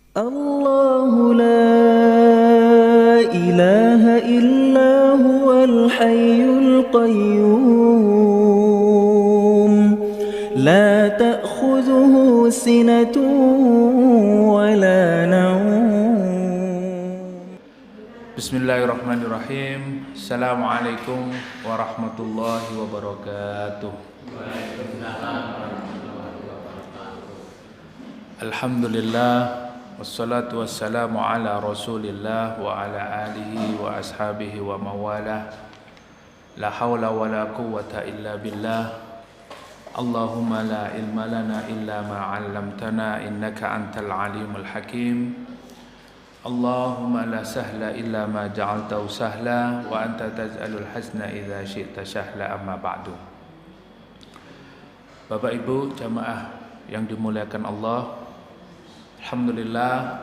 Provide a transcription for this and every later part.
الله لا إله إلا هو الحي القيوم لا تأخذه سنة ولا نوم. Bismillahirrahmanirrahim. Assalamualaikum warahmatullahi wabarakatuh. Alhamdulillah, wassalatu wassalamu ala rasulillah wa ala alihi wa ashabihi wa mawalah. La hawla wa la quwwata illa billah. Allahumma la ilma lana illa ma 'allamtana innaka antal alimul hakim. Allahumma la sahla illa ma ja'altahu sahla wa anta taj'alul hazna idza syi'ta sahla, amma ba'du. Bapak Ibu jamaah yang dimuliakan Allah, alhamdulillah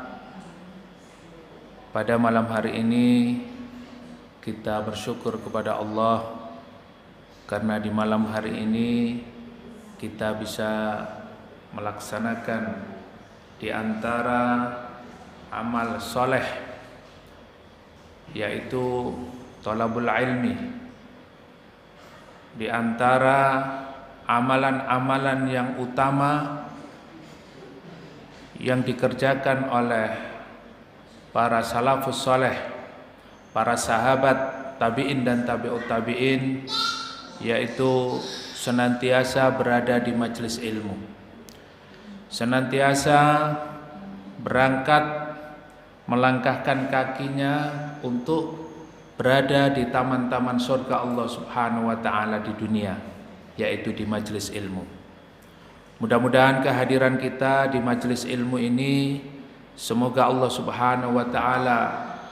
pada malam hari ini kita bersyukur kepada Allah karena di malam hari ini kita bisa melaksanakan di antara amal soleh, yaitu thalabul ilmi. Di antara amalan-amalan yang utama yang dikerjakan oleh para salafus soleh, para sahabat tabi'in dan tabi'ut tabi'in, yaitu senantiasa berada di majelis ilmu, senantiasa berangkat melangkahkan kakinya untuk berada di taman-taman surga Allah Subhanahu wa taala di dunia, yaitu di majelis ilmu. Mudah-mudahan kehadiran kita di majelis ilmu ini semoga Allah Subhanahu wa taala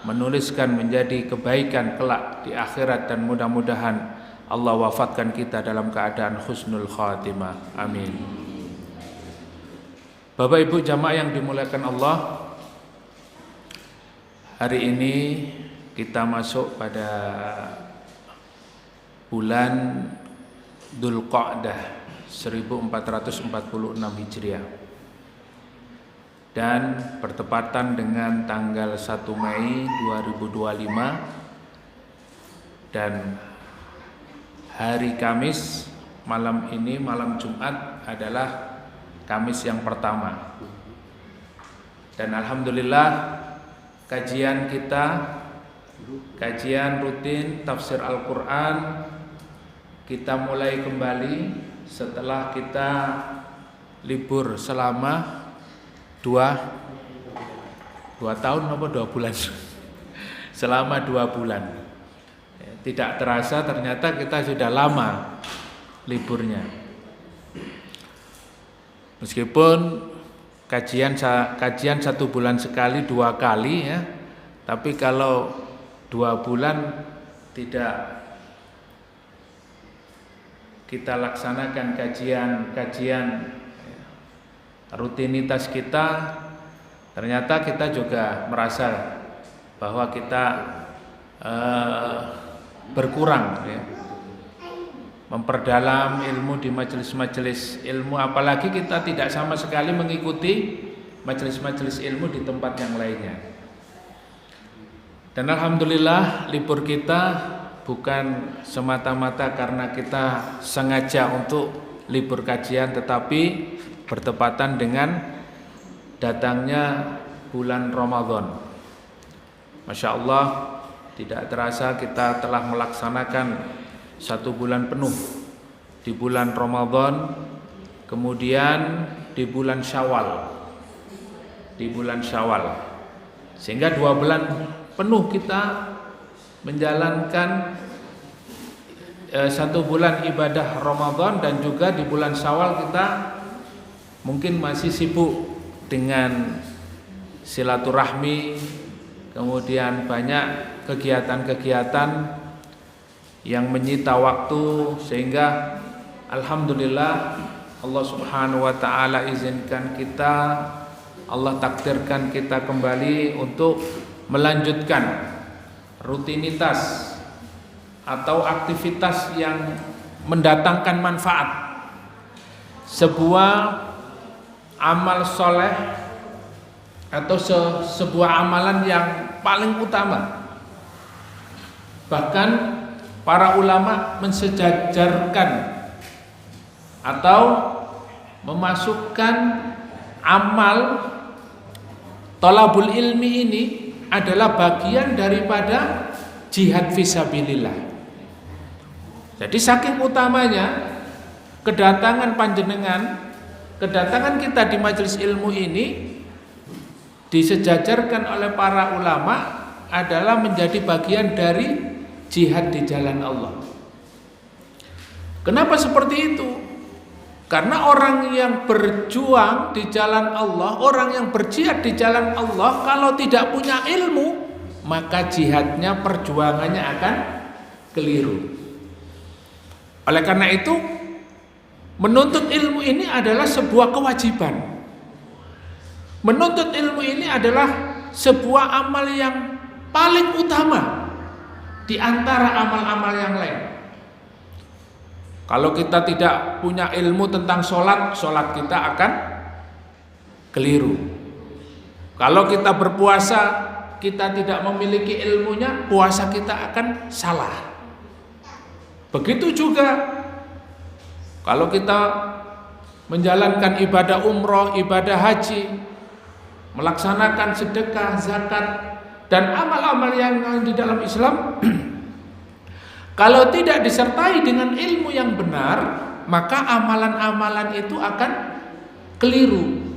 menuliskan menjadi kebaikan kelak di akhirat, dan mudah-mudahan Allah wafatkan kita dalam keadaan husnul khatimah. Amin. Bapak Ibu jamaah yang dimuliakan Allah, hari ini kita masuk pada bulan Dzulqa'dah 1446 Hijriah dan bertepatan dengan tanggal 1 Mei 2025, dan hari Kamis malam ini, malam Jumat adalah Kamis yang pertama. Dan alhamdulillah kajian kita, kajian rutin tafsir Al-Quran, kita mulai kembali setelah kita libur selama 2 tahun atau 2 bulan selama 2 bulan. Tidak terasa ternyata kita sudah lama liburnya. Meskipun kajian 1 bulan sekali, 2 kali ya, tapi kalau 2 bulan tidak kita laksanakan kajian rutinitas kita, ternyata kita juga merasa bahwa kita berkurang ya, memperdalam ilmu di majelis-majelis ilmu, apalagi kita tidak sama sekali mengikuti majelis-majelis ilmu di tempat yang lainnya. Dan alhamdulillah libur kita bukan semata-mata karena kita sengaja untuk libur kajian, tetapi bertepatan dengan datangnya bulan Ramadan. Masya Allah, tidak terasa kita telah melaksanakan 1 bulan penuh di bulan Ramadan, kemudian di bulan Syawal, sehingga 2 bulan penuh kita menjalankan 1 bulan ibadah Ramadan, dan juga di bulan Syawal kita mungkin masih sibuk dengan silaturahmi, kemudian banyak kegiatan-kegiatan yang menyita waktu, sehingga alhamdulillah Allah Subhanahu wa taala izinkan kita, Allah takdirkan kita kembali untuk melanjutkan rutinitas atau aktivitas yang mendatangkan manfaat, sebuah amal soleh atau sebuah amalan yang paling utama. Bahkan para ulama mensejajarkan atau memasukkan amal thalabul ilmi ini adalah bagian daripada jihad fisabilillah. Jadi saking utamanya kedatangan panjenengan, kedatangan kita di majelis ilmu ini disejajarkan oleh para ulama adalah menjadi bagian dari jihad di jalan Allah. Kenapa seperti itu? Karena orang yang berjuang di jalan Allah, orang yang berjihad di jalan Allah, kalau tidak punya ilmu, maka jihadnya, perjuangannya akan keliru. Oleh karena itu, menuntut ilmu ini adalah sebuah kewajiban. Menuntut ilmu ini adalah sebuah amal yang paling utama di antara amal-amal yang lain. Kalau kita tidak punya ilmu tentang sholat, sholat kita akan keliru. Kalau kita berpuasa, kita tidak memiliki ilmunya, puasa kita akan salah. Begitu juga kalau kita menjalankan ibadah umroh, ibadah haji, melaksanakan sedekah, zakat, dan amal-amal yang di dalam Islam, kalau tidak disertai dengan ilmu yang benar, maka amalan-amalan itu akan keliru.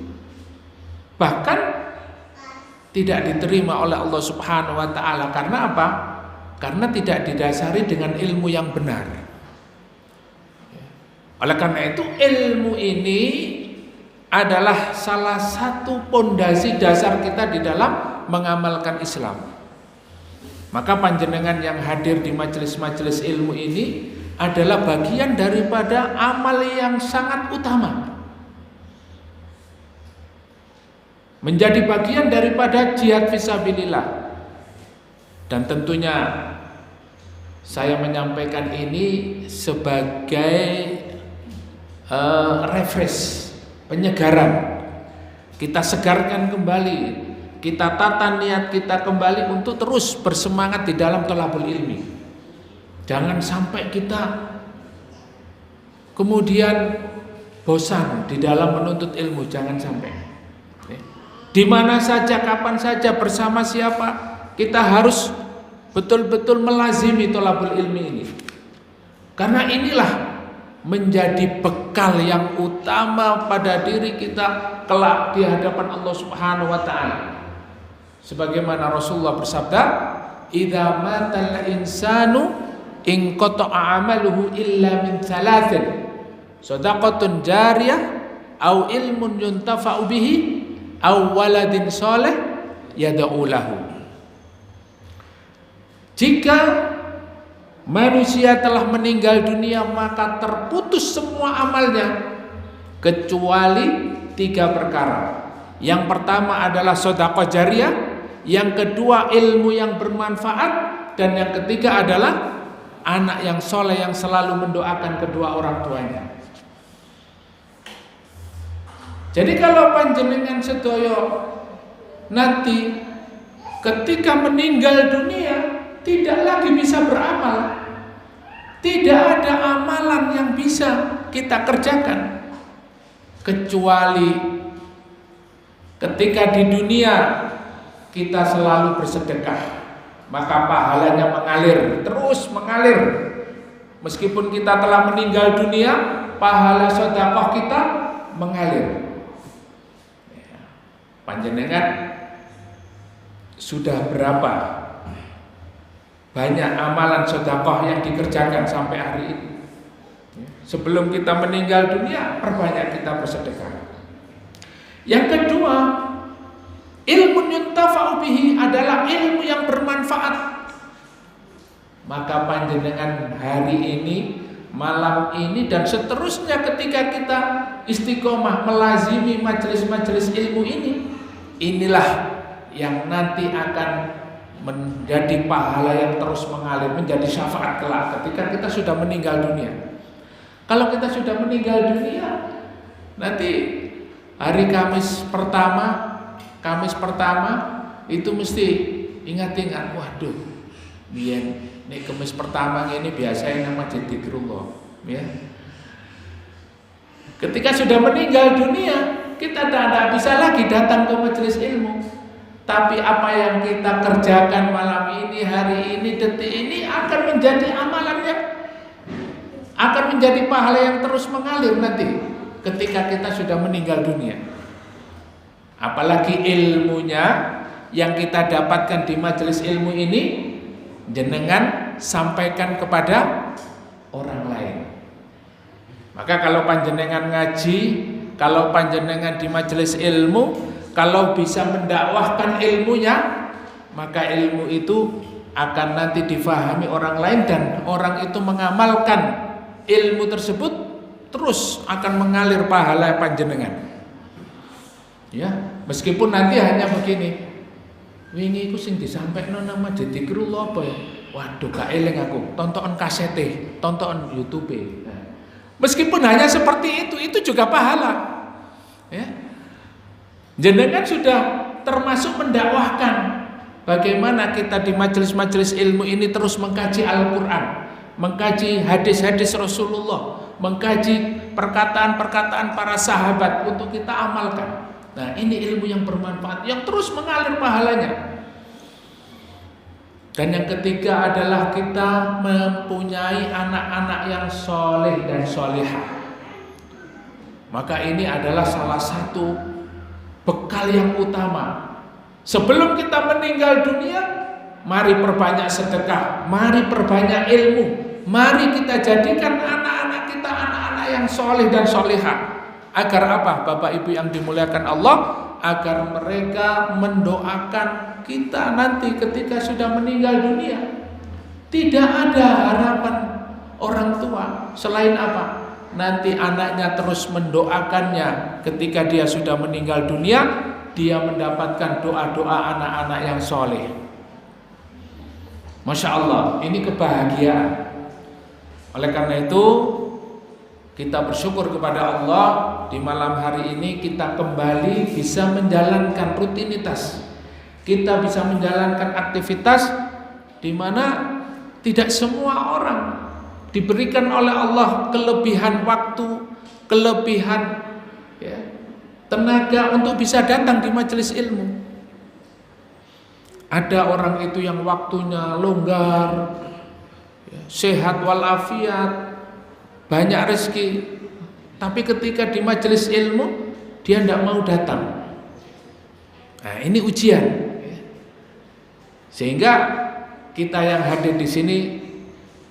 Bahkan tidak diterima oleh Allah Subhanahu wa taala. Karena apa? Karena tidak didasari dengan ilmu yang benar. Oleh karena itu, ilmu ini adalah salah satu pondasi dasar kita di dalam mengamalkan Islam. Maka panjenengan yang hadir di majelis-majelis ilmu ini adalah bagian daripada amal yang sangat utama. Menjadi bagian daripada jihad fisabilillah. Dan tentunya saya menyampaikan ini sebagai refresh, penyegaran. Kita segarkan kembali, kita tata niat kita kembali untuk terus bersemangat di dalam thalabul ilmi. Jangan sampai kita kemudian bosan di dalam menuntut ilmu, jangan sampai. Di mana saja, kapan saja, bersama siapa, kita harus betul-betul melazimi thalabul ilmi ini. Karena inilah menjadi bekal yang utama pada diri kita kelak di hadapan Allah Subhanahu wa taala. Sebagaimana Rasulullah bersabda, "Idza matal insanu in qata'a 'amaluhu illa min thalathin, shadaqatun jariyah, au ilmun yuntafa'u bihi, au waladin shalih yad'u lahu." Jika manusia telah meninggal dunia, maka terputus semua amalnya kecuali 3 perkara. Yang pertama adalah sedekah jariyah, yang kedua ilmu yang bermanfaat, dan yang ketiga adalah anak yang soleh yang selalu mendoakan kedua orang tuanya. Jadi kalau panjenengan sedaya nanti ketika meninggal dunia tidak lagi bisa beramal, tidak ada amalan yang bisa kita kerjakan kecuali ketika di dunia kita selalu bersedekah, maka pahalanya mengalir, terus mengalir. Meskipun kita telah meninggal dunia, pahala sedekah kita mengalir. Panjenengan sudah berapa banyak amalan sedekah yang dikerjakan sampai hari ini? Sebelum kita meninggal dunia, perbanyak kita bersedekah. Yang kedua, ilmu yuntafa'u bihi adalah ilmu yang bermanfaat. Maka panjenengan hari ini, malam ini, dan seterusnya ketika kita istiqomah melazimi majelis-majelis ilmu ini, inilah yang nanti akan menjadi pahala yang terus mengalir, menjadi syafaat kelak ketika kita sudah meninggal dunia. Kalau kita sudah meninggal dunia, nanti hari Kamis pertama Kamis pertama itu mesti ingat-ingat, waduh, biyen nek Kamis pertama ini biasanya nama zikrullah, ya. Ketika sudah meninggal dunia, kita tidak bisa lagi datang ke majelis ilmu. Tapi apa yang kita kerjakan malam ini, hari ini, detik ini akan menjadi amalan yang akan menjadi pahala yang terus mengalir nanti ketika kita sudah meninggal dunia. Apalagi ilmunya yang kita dapatkan di majelis ilmu ini jenengan sampaikan kepada orang lain. Maka kalau panjenengan ngaji, kalau panjenengan di majelis ilmu, kalau bisa mendakwahkan ilmunya, maka ilmu itu akan nanti difahami orang lain dan orang itu mengamalkan ilmu tersebut, terus akan mengalir pahala panjenengan. Ya, meskipun nanti hanya begini. Wingi iku sing disampaikno nama zikrullah apa ya? Waduh, gak eling aku. Tonton kasete, tonton YouTube. Meskipun hanya seperti itu juga pahala. Ya. Jenengan sudah termasuk mendakwahkan bagaimana kita di majelis-majelis ilmu ini terus mengkaji Al-Qur'an, mengkaji hadis-hadis Rasulullah, mengkaji perkataan-perkataan para sahabat untuk kita amalkan. Nah, ini ilmu yang bermanfaat yang terus mengalir pahalanya. Dan yang ketiga adalah kita mempunyai anak-anak yang soleh dan solehah. Maka ini adalah salah satu bekal yang utama. Sebelum kita meninggal dunia, mari perbanyak sedekah, mari perbanyak ilmu, mari kita jadikan anak-anak kita anak-anak yang soleh dan solehah. Agar apa? Bapak Ibu yang dimuliakan Allah, agar mereka mendoakan kita nanti ketika sudah meninggal dunia. Tidak ada harapan orang tua selain apa? Nanti anaknya terus mendoakannya ketika dia sudah meninggal dunia, dia mendapatkan doa-doa anak-anak yang soleh. Masya Allah, ini kebahagiaan. Oleh karena itu kita bersyukur kepada Allah, di malam hari ini kita kembali bisa menjalankan rutinitas. Kita bisa menjalankan aktivitas di mana tidak semua orang diberikan oleh Allah kelebihan waktu, kelebihan tenaga untuk bisa datang di majelis ilmu. Ada orang itu yang waktunya longgar, sehat walafiat, banyak rezeki, tapi ketika di majelis ilmu dia tidak mau datang. Nah, ini ujian. Sehingga kita yang hadir di sini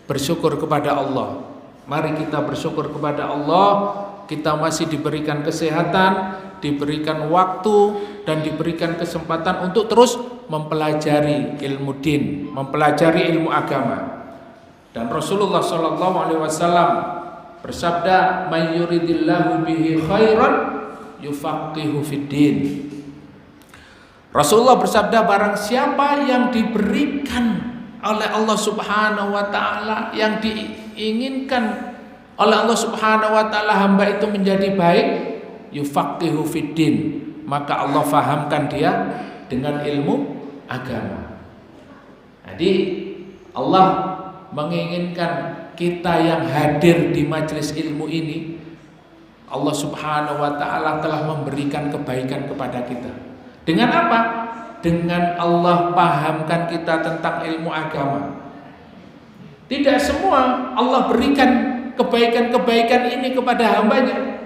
bersyukur kepada Allah. Mari kita bersyukur kepada Allah, kita masih diberikan kesehatan, diberikan waktu, dan diberikan kesempatan untuk terus mempelajari ilmu din, mempelajari ilmu agama. Dan Rasulullah SAW bersabda, "Man yuridillahu bihi khairan yufaqihu fid din." Rasulullah bersabda, barang siapa yang diberikan oleh Allah Subhanahu wa taala, yang diinginkan oleh Allah Subhanahu wa taala hamba itu menjadi baik, yufaqihu fid din, maka Allah fahamkan dia dengan ilmu agama. Jadi Allah menginginkan kita yang hadir di majelis ilmu ini, Allah Subhanahu wa taala telah memberikan kebaikan kepada kita. Dengan apa? Dengan Allah pahamkan kita tentang ilmu agama. Tidak semua Allah berikan kebaikan-kebaikan ini kepada hambanya,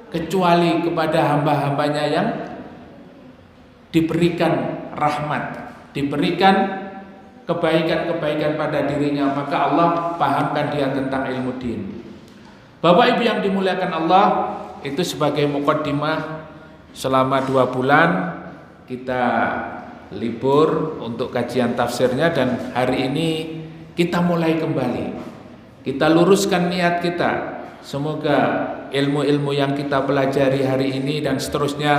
kecuali kepada hamba-hambanya yang diberikan rahmat, diberikan kebaikan-kebaikan pada dirinya, maka Allah pahamkan dia tentang ilmu din. Bapak Ibu yang dimuliakan Allah, itu sebagai muqaddimah. Selama 2 bulan kita libur untuk kajian tafsirnya, dan hari ini kita mulai kembali. Kita luruskan niat kita. Semoga ilmu-ilmu yang kita pelajari hari ini dan seterusnya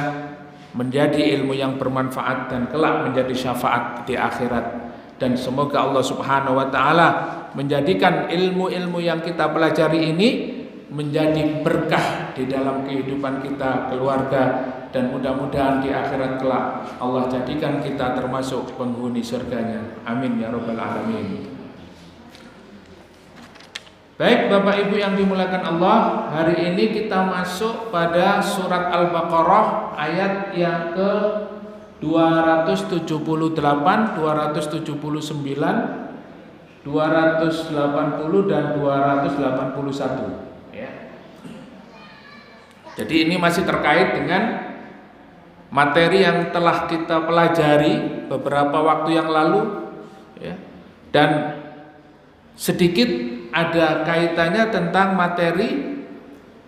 menjadi ilmu yang bermanfaat dan kelak menjadi syafaat di akhirat. Dan semoga Allah Subhanahu wa taala menjadikan ilmu-ilmu yang kita pelajari ini menjadi berkah di dalam kehidupan kita, keluarga, dan mudah-mudahan di akhirat kelak Allah jadikan kita termasuk penghuni surganya. Amin ya rabbal alamin. Baik Bapak Ibu yang dimuliakan Allah, hari ini kita masuk pada surat Al-Baqarah ayat yang ke 278, 279, 280 dan 281 ya. Jadi ini masih terkait dengan materi yang telah kita pelajari beberapa waktu yang lalu ya. Dan sedikit ada kaitannya tentang materi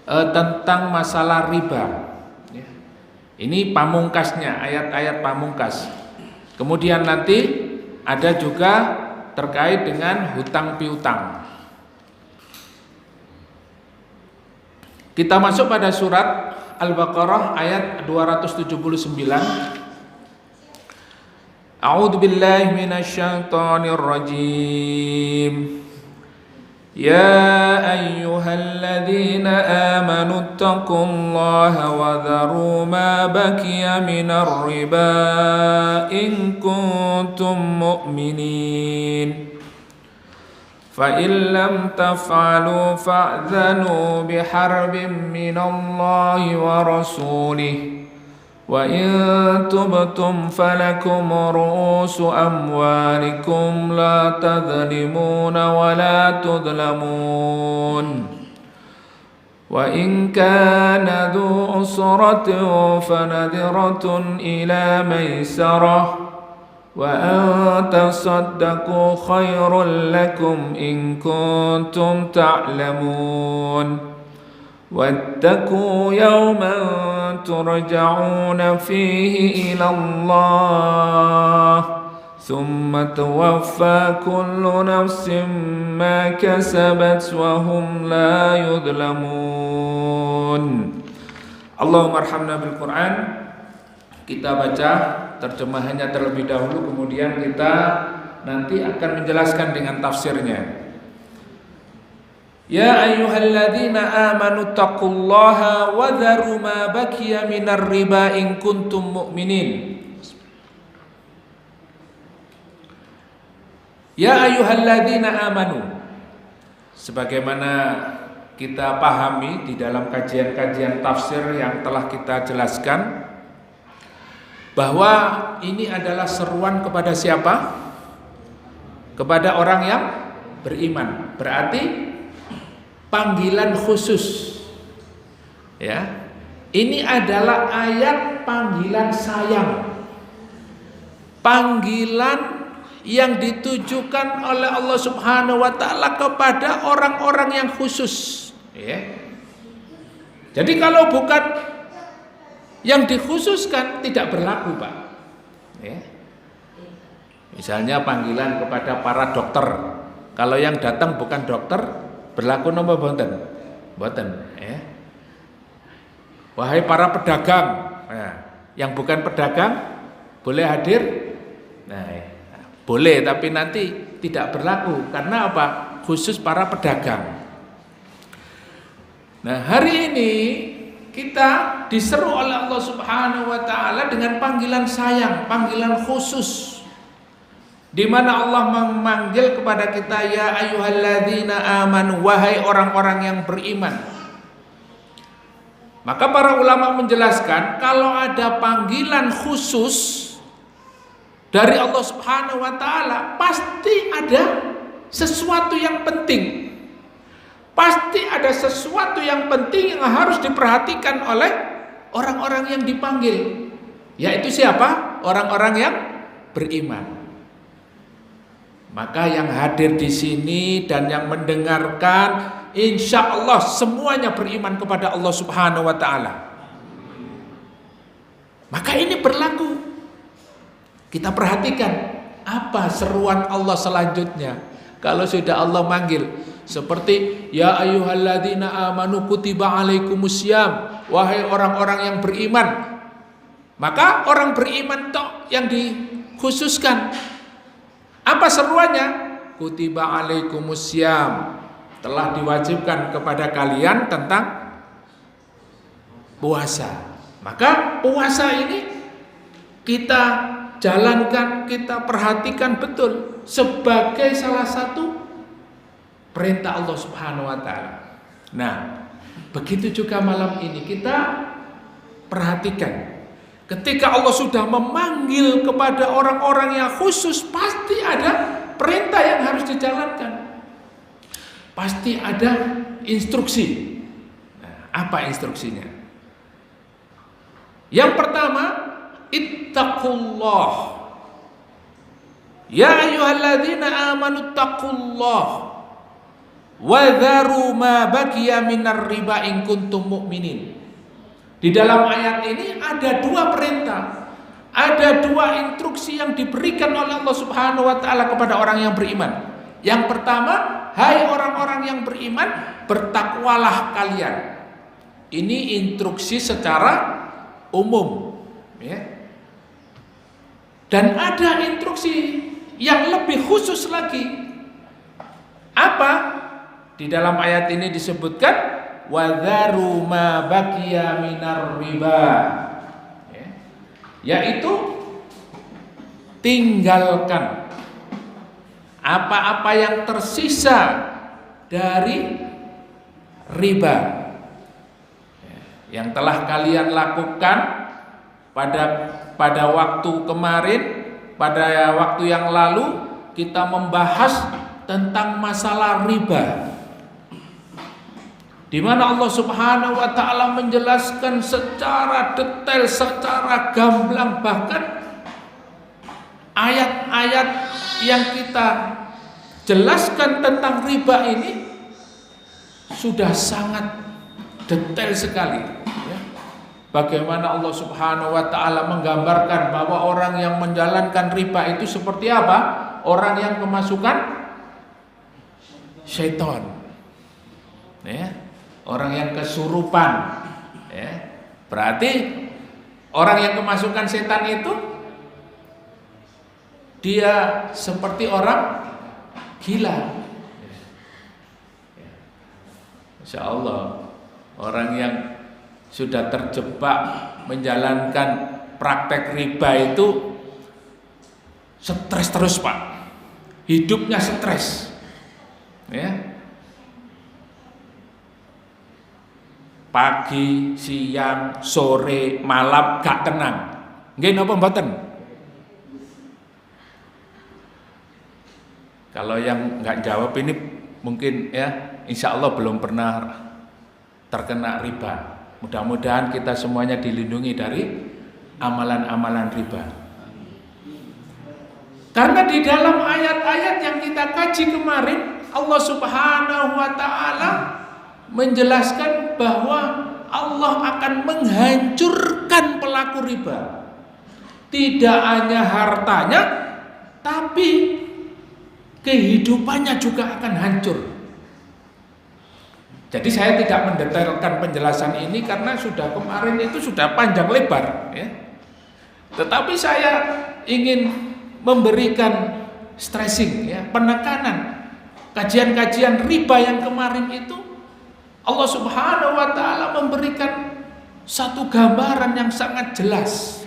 tentang masalah riba ya. Ini pamungkasnya, ayat-ayat pamungkas. Kemudian nanti ada juga terkait dengan hutang piutang. Kita masuk pada surat Al-Baqarah ayat 279. A'udzu billahi minasyaitonir rajim. Ya ayyuhalladzina amanu taqullaha wa dharu ma baqiya minar riba in kuntum mu'minin. فَإِن لَّمْ تَفْعَلُوا فَأْذَنُوا بِحَرْبٍ مِّنَ اللَّهِ وَرَسُولِهِ وَإِن تُبْتُمْ فَلَكُمْ رُءُوسُ أَمْوَالِكُمْ لَا تَظْلِمُونَ وَلَا تُظْلَمُونَ وَإِن كَانَ ذُو عُسْرَةٍ فَنَظِرَةٌ إِلَى مَيْسَرَةٍ وَأَن تَصَدَّقُوا خَيْرٌ لَّكُمْ إِن كُنتُمْ تَعْلَمُونَ وَاتَّقُوا يَوْمًا تُرْجَعُونَ فِيهِ إِلَى اللَّهِ ثُمَّ تُوَفَّى كُلُّ نَفْسٍ مَّا كَسَبَتْ وَهُمْ لَا يُظْلَمُونَ. Allahumma arhamna bil Qur'an. Kita baca terjemahannya terlebih dahulu, kemudian kita nanti akan menjelaskan dengan tafsirnya. Ya ayyuhalladzina amanu taqullaha wa dharu ma baqiya minar riba in kuntum mu'minin. Ya ayyuhalladzina amanu, sebagaimana kita pahami di dalam kajian-kajian tafsir yang telah kita jelaskan, bahwa ini adalah seruan kepada siapa? Kepada orang yang beriman. Berarti panggilan khusus. Ya. Ini adalah ayat panggilan sayang. Panggilan yang ditujukan oleh Allah Subhanahu wa taala kepada orang-orang yang khusus, ya. Jadi kalau bukan yang dikhususkan tidak berlaku, Pak. Ya. Misalnya panggilan kepada para dokter. Kalau yang datang bukan dokter, berlaku napa mboten? Mboten, ya. Wahai para pedagang, nah, yang bukan pedagang boleh hadir? Nah, ya. Boleh, tapi nanti tidak berlaku. Karena apa? Khusus para pedagang. Nah, hari ini kita diseru oleh Allah Subhanahu wa taala dengan panggilan sayang, panggilan khusus, di mana Allah memanggil kepada kita, ya ayyuhalladzina amanu, wahai orang-orang yang beriman. Maka para ulama menjelaskan, kalau ada panggilan khusus dari Allah Subhanahu wa taala, pasti ada sesuatu yang penting. Pasti ada sesuatu yang penting yang harus diperhatikan oleh orang-orang yang dipanggil. Yaitu siapa? Orang-orang yang beriman. Maka yang hadir di sini dan yang mendengarkan, insya Allah semuanya beriman kepada Allah Subhanahu wa taala. Maka ini berlaku. Kita perhatikan apa seruan Allah selanjutnya. Kalau sudah Allah manggil, seperti ya ayyuhalladzina amanu kutiba alaikumusiyam, wahai orang-orang yang beriman. Maka orang beriman toh yang dikhususkan. Apa seruannya? Kutiba alaikumusiyam, telah diwajibkan kepada kalian tentang puasa. Maka puasa ini kita jalankan, kita perhatikan betul sebagai salah satu perintah Allah Subhanahu wa taala. Nah, begitu juga malam ini kita perhatikan. Ketika Allah sudah memanggil kepada orang-orang yang khusus, pasti ada perintah yang harus dijalankan. Pasti ada instruksi. Nah, apa instruksinya? Yang pertama, ittaqullah. Ya ayyuhalladzina amanu taqullah wa dharu ma baqiya minar riba in kuntum mu'minin. Di dalam ayat ini ada dua perintah, ada dua instruksi yang diberikan oleh Allah Subhanahu wa taala kepada orang yang beriman. Yang pertama, hai orang-orang yang beriman, bertakwalah kalian. Ini instruksi secara umum, ya. Dan ada instruksi yang lebih khusus lagi. Apa? Di dalam ayat ini disebutkan wadharu ma baqiya minar riba, ya. Yaitu tinggalkan apa-apa yang tersisa dari riba, ya, yang telah kalian lakukan pada waktu kemarin, pada waktu yang lalu kita membahas tentang masalah riba, di mana Allah Subhanahu wa taala menjelaskan secara detail, secara gamblang, bahkan ayat-ayat yang kita jelaskan tentang riba ini sudah sangat detail sekali, ya. Bagaimana Allah Subhanahu wa taala menggambarkan bahwa orang yang menjalankan riba itu seperti apa? Orang yang kemasukan syaitan, ya. Orang yang kesurupan, ya. Berarti orang yang kemasukan setan itu dia seperti orang gila. Insya Allah, orang yang sudah terjebak menjalankan praktek riba itu stres terus, Pak. Hidupnya stres, ya. Pagi, siang, sore, malam gak tenang. Nggih napa mboten? Kalau yang nggak jawab ini mungkin, ya, insya Allah belum pernah terkena riba. Mudah-mudahan kita semuanya dilindungi dari amalan-amalan riba. Karena di dalam ayat-ayat yang kita kaji kemarin, Allah Subhanahu wa taala menjelaskan bahwa Allah akan menghancurkan pelaku riba. Tidak hanya hartanya, tapi kehidupannya juga akan hancur. Jadi saya tidak mendetailkan penjelasan ini karena sudah kemarin itu sudah panjang lebar, ya. Tetapi saya ingin memberikan stressing, ya, penekanan kajian-kajian riba yang kemarin itu. Allah Subhanahu wa taala memberikan satu gambaran yang sangat jelas.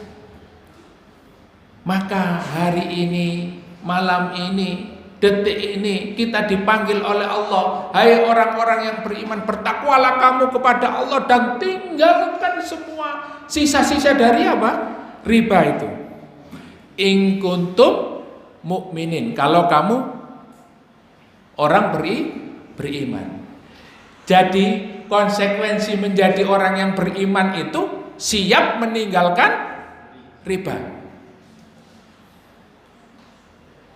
Maka hari ini, malam ini, detik ini kita dipanggil oleh Allah, hai orang-orang yang beriman, bertakwalah kamu kepada Allah dan tinggalkan semua sisa-sisa dari apa? Riba itu. In kuntum mukminin, kalau kamu orang beriman. Jadi konsekuensi menjadi orang yang beriman itu siap meninggalkan riba.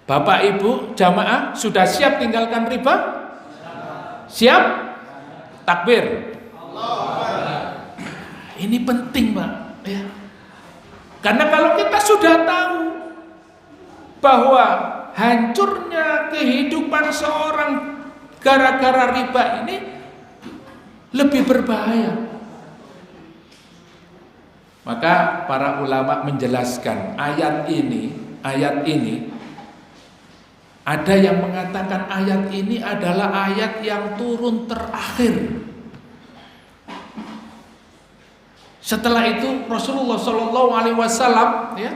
Bapak Ibu jamaah sudah siap tinggalkan riba? Siap? Takbir. Ini penting, Pak, ya. Karena kalau kita sudah tahu bahwa hancurnya kehidupan seorang gara-gara riba ini lebih berbahaya, maka para ulama menjelaskan ayat ini ada yang mengatakan ayat ini adalah ayat yang turun terakhir Setelah itu Rasulullah Shallallahu Alaihi Wasallam, ya,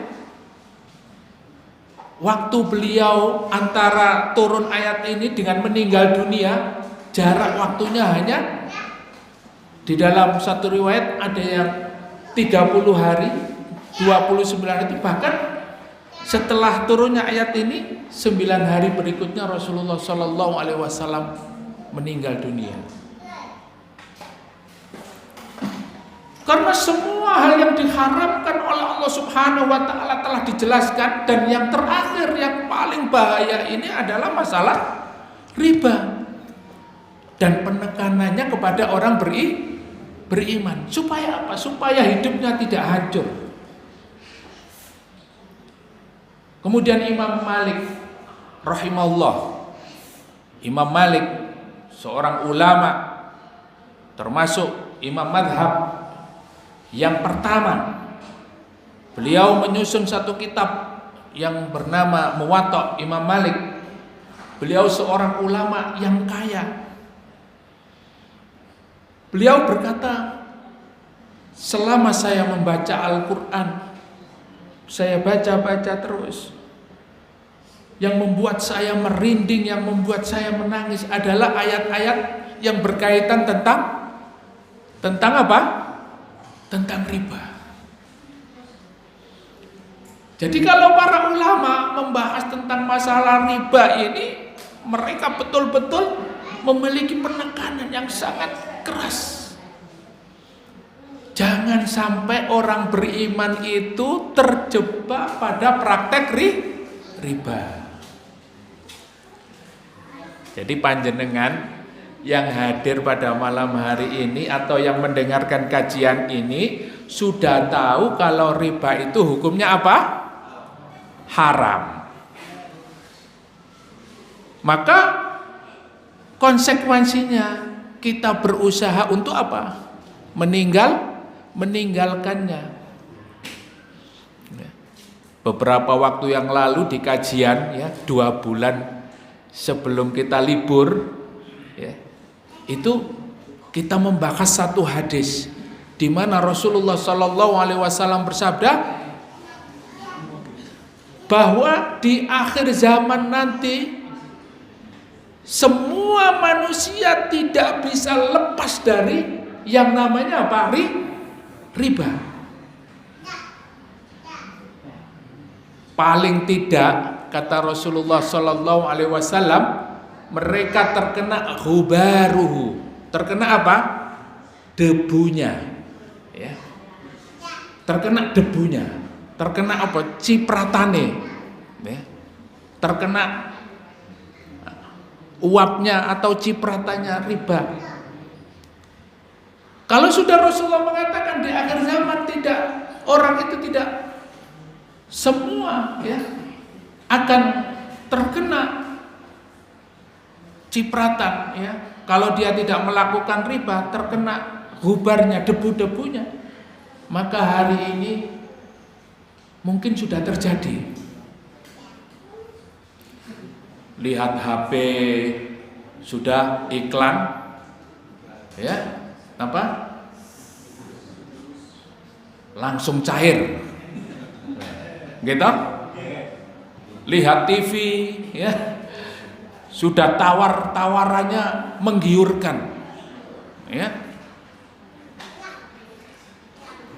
waktu beliau antara turun ayat ini dengan meninggal dunia, jarak waktunya hanya, di dalam satu riwayat ada yang 30 hari, 29 hari, bahkan setelah turunnya ayat ini 9 hari berikutnya Rasulullah Shallallahu Alaihi Wasallam meninggal dunia. Karena semua hal yang diharamkan oleh Allah Subhanahu wa Ta'ala telah dijelaskan, dan yang terakhir yang paling bahaya ini adalah masalah riba dan penekanannya kepada orang beriman. Supaya apa? Supaya hidupnya tidak hancur. Kemudian Imam Malik rahimahullah, Imam Malik seorang ulama, termasuk imam madhab yang pertama. Beliau menyusun satu kitab yang bernama Muwatta Imam Malik. Beliau seorang ulama yang kaya. Beliau berkata, selama saya membaca Al-Quran, saya baca-baca terus, yang membuat saya merinding, yang membuat saya menangis adalah ayat-ayat yang berkaitan tentang apa? Tentang riba. Jadi kalau para ulama membahas tentang masalah riba ini, mereka betul-betul memiliki penekanan yang sangat keras. Jangan sampai orang beriman itu terjebak pada praktek riba. Jadi panjenengan yang hadir pada malam hari ini atau yang mendengarkan kajian ini sudah tahu kalau riba itu hukumnya apa? Haram. Maka konsekuensinya kita berusaha untuk apa? Meninggalkannya. Beberapa waktu yang lalu di kajian, ya, 2 bulan sebelum kita libur, ya, itu kita membahas satu hadis di mana Rasulullah Shallallahu Alaihi Wasallam bersabda bahwa di akhir zaman nanti semua manusia tidak bisa lepas dari yang namanya apa? Riba. Paling tidak, kata Rasulullah Shallallahu Alaihi Wasallam, mereka terkena ghubaruhu. Terkena apa? Debunya, ya. Terkena debunya. Terkena apa? Cipratane, ya. Terkena uapnya atau cipratannya riba. Kalau sudah Rasulullah mengatakan di akhir zaman tidak, orang itu tidak semua, ya, akan terkena cipratan, ya. Kalau dia tidak melakukan riba, terkena gubarnya, debu-debunya, maka hari ini mungkin sudah terjadi. Lihat HP sudah iklan, ya, apa? Langsung cair, gitu. Lihat TV, ya, sudah tawarannya menggiurkan, ya.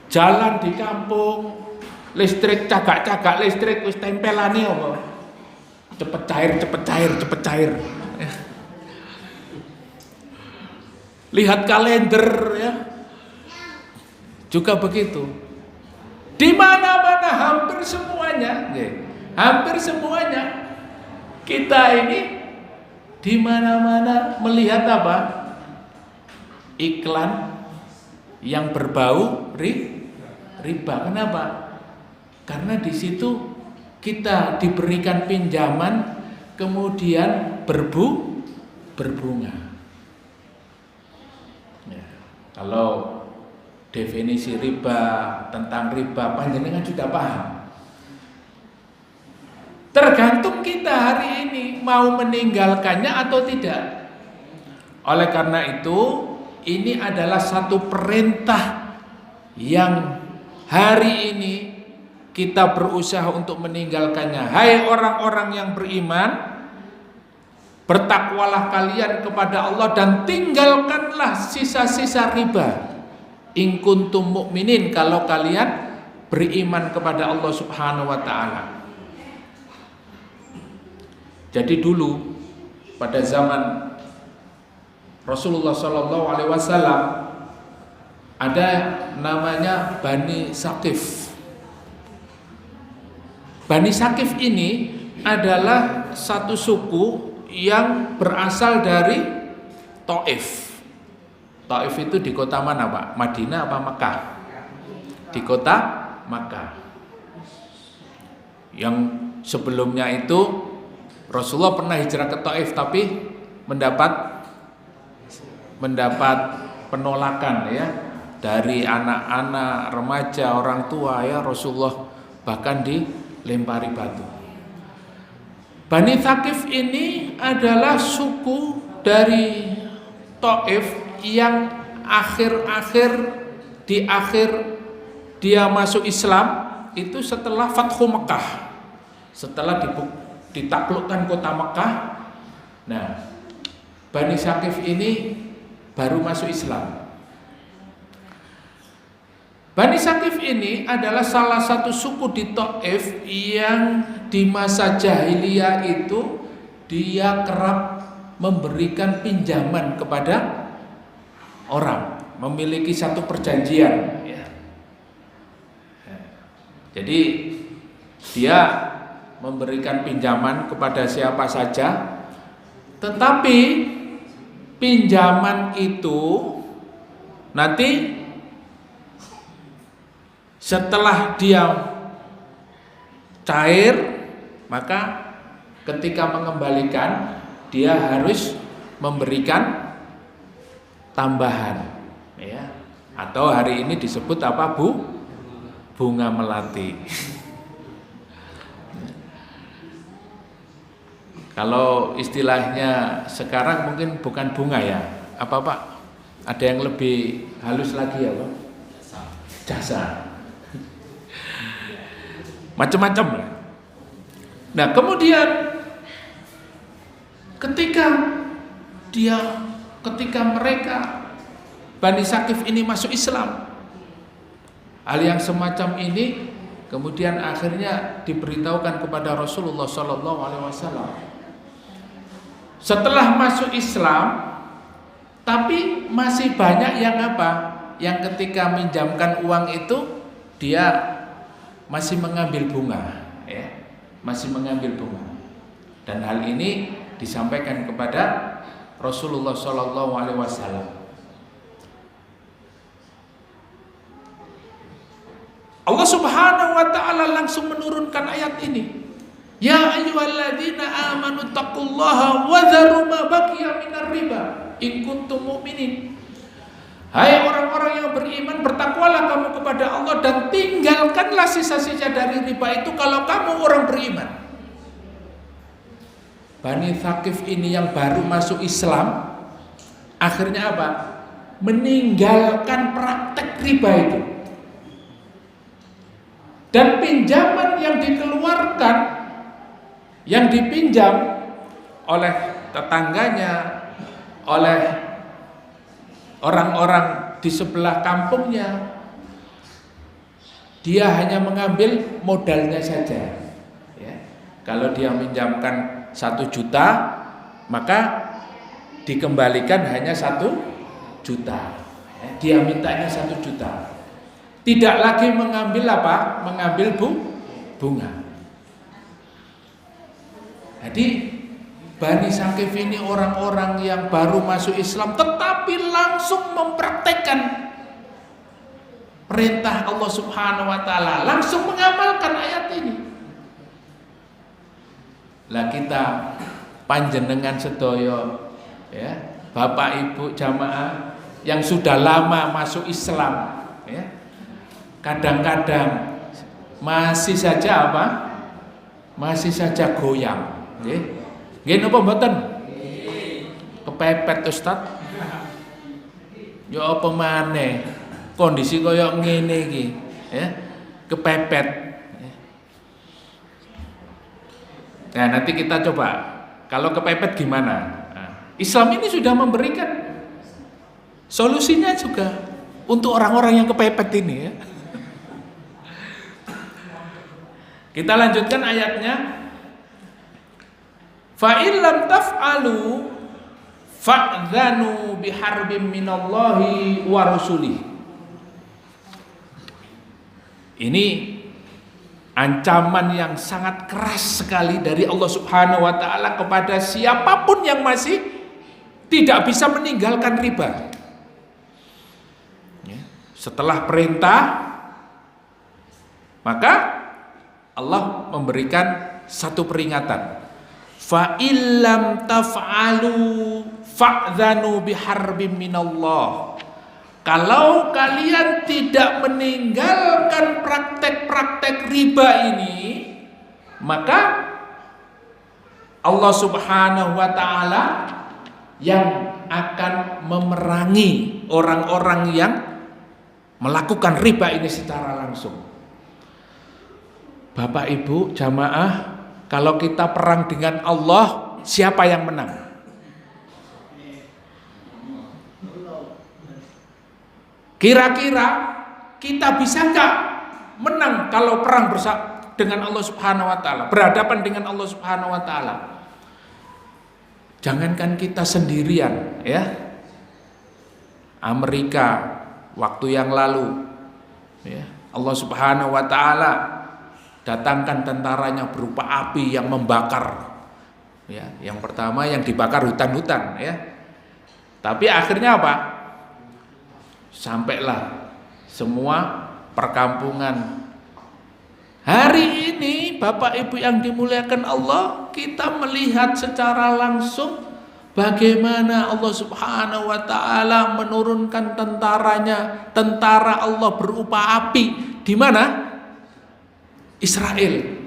Jalan di kampung, listrik, cagak-cagak listrik wis tempelane apa? Cepet cair. Ya. Lihat kalender, ya, juga begitu. Di mana-mana hampir semuanya, kita ini di mana-mana melihat apa? Iklan yang berbau riba. Kenapa? Karena di situ kita diberikan pinjaman kemudian berbunga. Ya, kalau definisi riba, tentang riba panjenengan sudah paham. Tergantung kita hari ini mau meninggalkannya atau tidak. Oleh karena itu, ini adalah satu perintah yang hari ini kita berusaha untuk meninggalkannya. Hai orang-orang yang beriman, bertakwalah kalian kepada Allah dan tinggalkanlah sisa-sisa riba. In kuntum mu'minin, kalau kalian beriman kepada Allah Subhanahu wa taala. Jadi dulu pada zaman Rasulullah sallallahu alaihi wasallam ada namanya Bani Saqif. Bani Saqif ini adalah satu suku yang berasal dari Taif. Taif itu di kota mana, Pak? Madinah apa Mekah? Di kota Mekah. Yang sebelumnya itu Rasulullah pernah hijrah ke Taif, tapi mendapat penolakan ya dari anak-anak, remaja, orang tua ya. Rasulullah bahkan dilempari batu. Bani Thaqif ini adalah suku dari Taif yang di akhir dia masuk Islam itu setelah Fathu Mekah, setelah ditaklukkan kota Mekah. Nah, Bani Thaqif ini baru masuk Islam. Bani Thaqif ini adalah salah satu suku di Taif yang di masa jahiliyah itu dia kerap memberikan pinjaman kepada orang, memiliki satu perjanjian ya. Jadi dia memberikan pinjaman kepada siapa saja, tetapi pinjaman itu nanti setelah dia cair, maka ketika mengembalikan dia harus memberikan tambahan ya. Atau hari ini disebut apa, Bu? Bunga melati. Kalau istilahnya sekarang mungkin bukan bunga ya. Apa Pak? Ada yang lebih halus lagi ya Pak? Jasa. Macam-macam. Nah kemudian ketika mereka Bani Thaqif ini masuk Islam, hal yang semacam ini kemudian akhirnya diberitahukan kepada Rasulullah Sallallahu Alaihi Wasallam. Setelah masuk Islam, tapi masih banyak yang apa? Yang ketika minjamkan uang itu dia masih mengambil bunga, ya, masih mengambil bunga. Dan hal ini disampaikan kepada Rasulullah Sallallahu Alaihi Wasallam. Allah Subhanahu Wa Taala langsung menurunkan ayat ini. Ya ayyuhalladzina amanu taqullaha wa dharu ma baqiya minar riba in kuntum mu'minin. Hai orang-orang yang beriman, bertakwalah kamu kepada Allah dan tinggalkanlah sisa-sisa dari riba itu kalau kamu orang beriman. Bani Thaqif ini yang baru masuk Islam akhirnya apa? Meninggalkan praktek riba itu. Dan pinjaman yang dikeluarkan, yang dipinjam oleh tetangganya, oleh orang-orang di sebelah kampungnya, dia hanya mengambil modalnya saja ya. Kalau dia minjamkan 1 juta, maka dikembalikan hanya 1 juta ya. Dia mintanya 1 juta, tidak lagi mengambil apa? Mengambil bunga. Jadi Bani Thaqif ini orang-orang yang baru masuk Islam tetapi langsung mempraktekkan perintah Allah Subhanahu Wa Taala, langsung mengamalkan ayat ini. Lah kita panjenengan sedoyo ya, Bapak Ibu jamaah yang sudah lama masuk Islam ya, kadang-kadang masih saja apa? Masih saja goyang. Nggih napa mboten? Kepepet Ustaz. Ya apa maneh? kondisi koyo ngene iki, ya. Kepepet. Nah, nanti kita coba kalau kepepet gimana? Nah, Islam ini sudah memberikan solusinya juga untuk orang-orang yang kepepet ini, ya. Kita lanjutkan ayatnya. Fa in lam taf'alu fa'dzanu biharbin minallahi wa rasulih. Ini ancaman yang sangat keras sekali dari Allah Subhanahu wa taala kepada siapapun yang masih tidak bisa meninggalkan riba. Setelah perintah, maka Allah memberikan satu peringatan. Fa illam taf'alu fa'dzanu biharbin minallah. Kalau kalian tidak meninggalkan praktek-praktek riba ini, maka Allah Subhanahu wa taala yang akan memerangi orang-orang yang melakukan riba ini secara langsung. Bapak Ibu jamaah, kalau kita perang dengan Allah, siapa yang menang? Kira-kira kita bisa nggak menang kalau perang dengan Allah Subhanahu wa taala, berhadapan dengan Allah Subhanahu wa taala? Jangankan kita sendirian, ya. Amerika waktu yang lalu, ya, Allah Subhanahu wa taala datangkan tentaranya berupa api yang membakar, ya. Yang pertama yang dibakar hutan-hutan, ya. Tapi akhirnya apa? Sampailah semua perkampungan. Hari ini Bapak Ibu yang dimuliakan Allah, kita melihat secara langsung bagaimana Allah Subhanahu wa taala menurunkan tentaranya, tentara Allah berupa api. Di mana? Israel.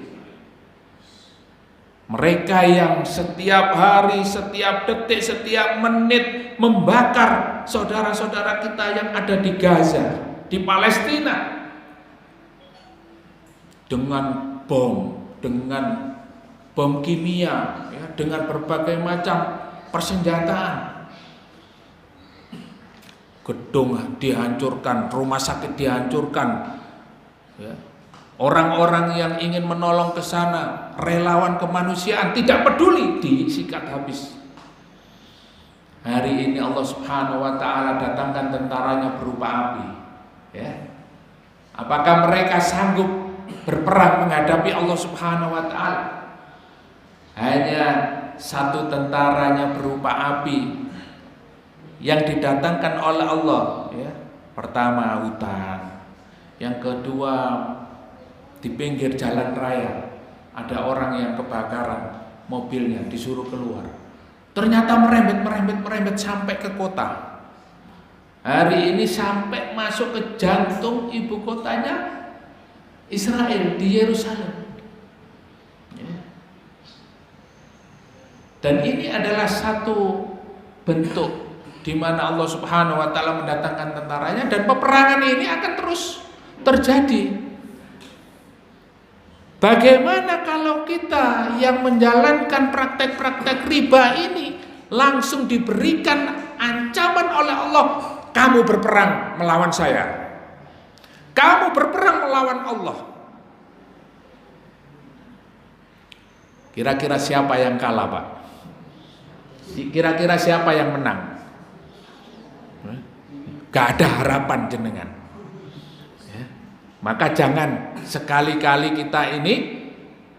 Mereka yang setiap hari, setiap detik, setiap menit membakar saudara-saudara kita yang ada di Gaza, di Palestina, dengan bom kimia, ya, dengan berbagai macam persenjataan. Gedung dihancurkan, rumah sakit dihancurkan, ya. Orang-orang yang ingin menolong ke sana, relawan kemanusiaan tidak peduli, disikat habis. Hari ini Allah Subhanahu wa taala datangkan tentaranya berupa api, ya. Apakah mereka sanggup berperang menghadapi Allah Subhanahu wa taala? Hanya satu tentaranya berupa api yang didatangkan oleh Allah, ya. Pertama hutan, yang kedua di pinggir jalan raya ada orang yang kebakaran, mobilnya disuruh keluar, ternyata merembet sampai ke kota. Hari ini sampai masuk ke jantung ibu kotanya Israel, di Yerusalem, ya. Dan ini adalah satu bentuk di mana Allah Subhanahu wa taala mendatangkan tentaranya, dan peperangan ini akan terus terjadi. Bagaimana kalau kita yang menjalankan praktek-praktek riba ini langsung diberikan ancaman oleh Allah, kamu berperang melawan saya, kamu berperang melawan Allah. Kira-kira siapa yang kalah, Pak? Kira-kira siapa yang menang? Gak ada harapan jenengan, ya. Maka jangan sekali-kali kita ini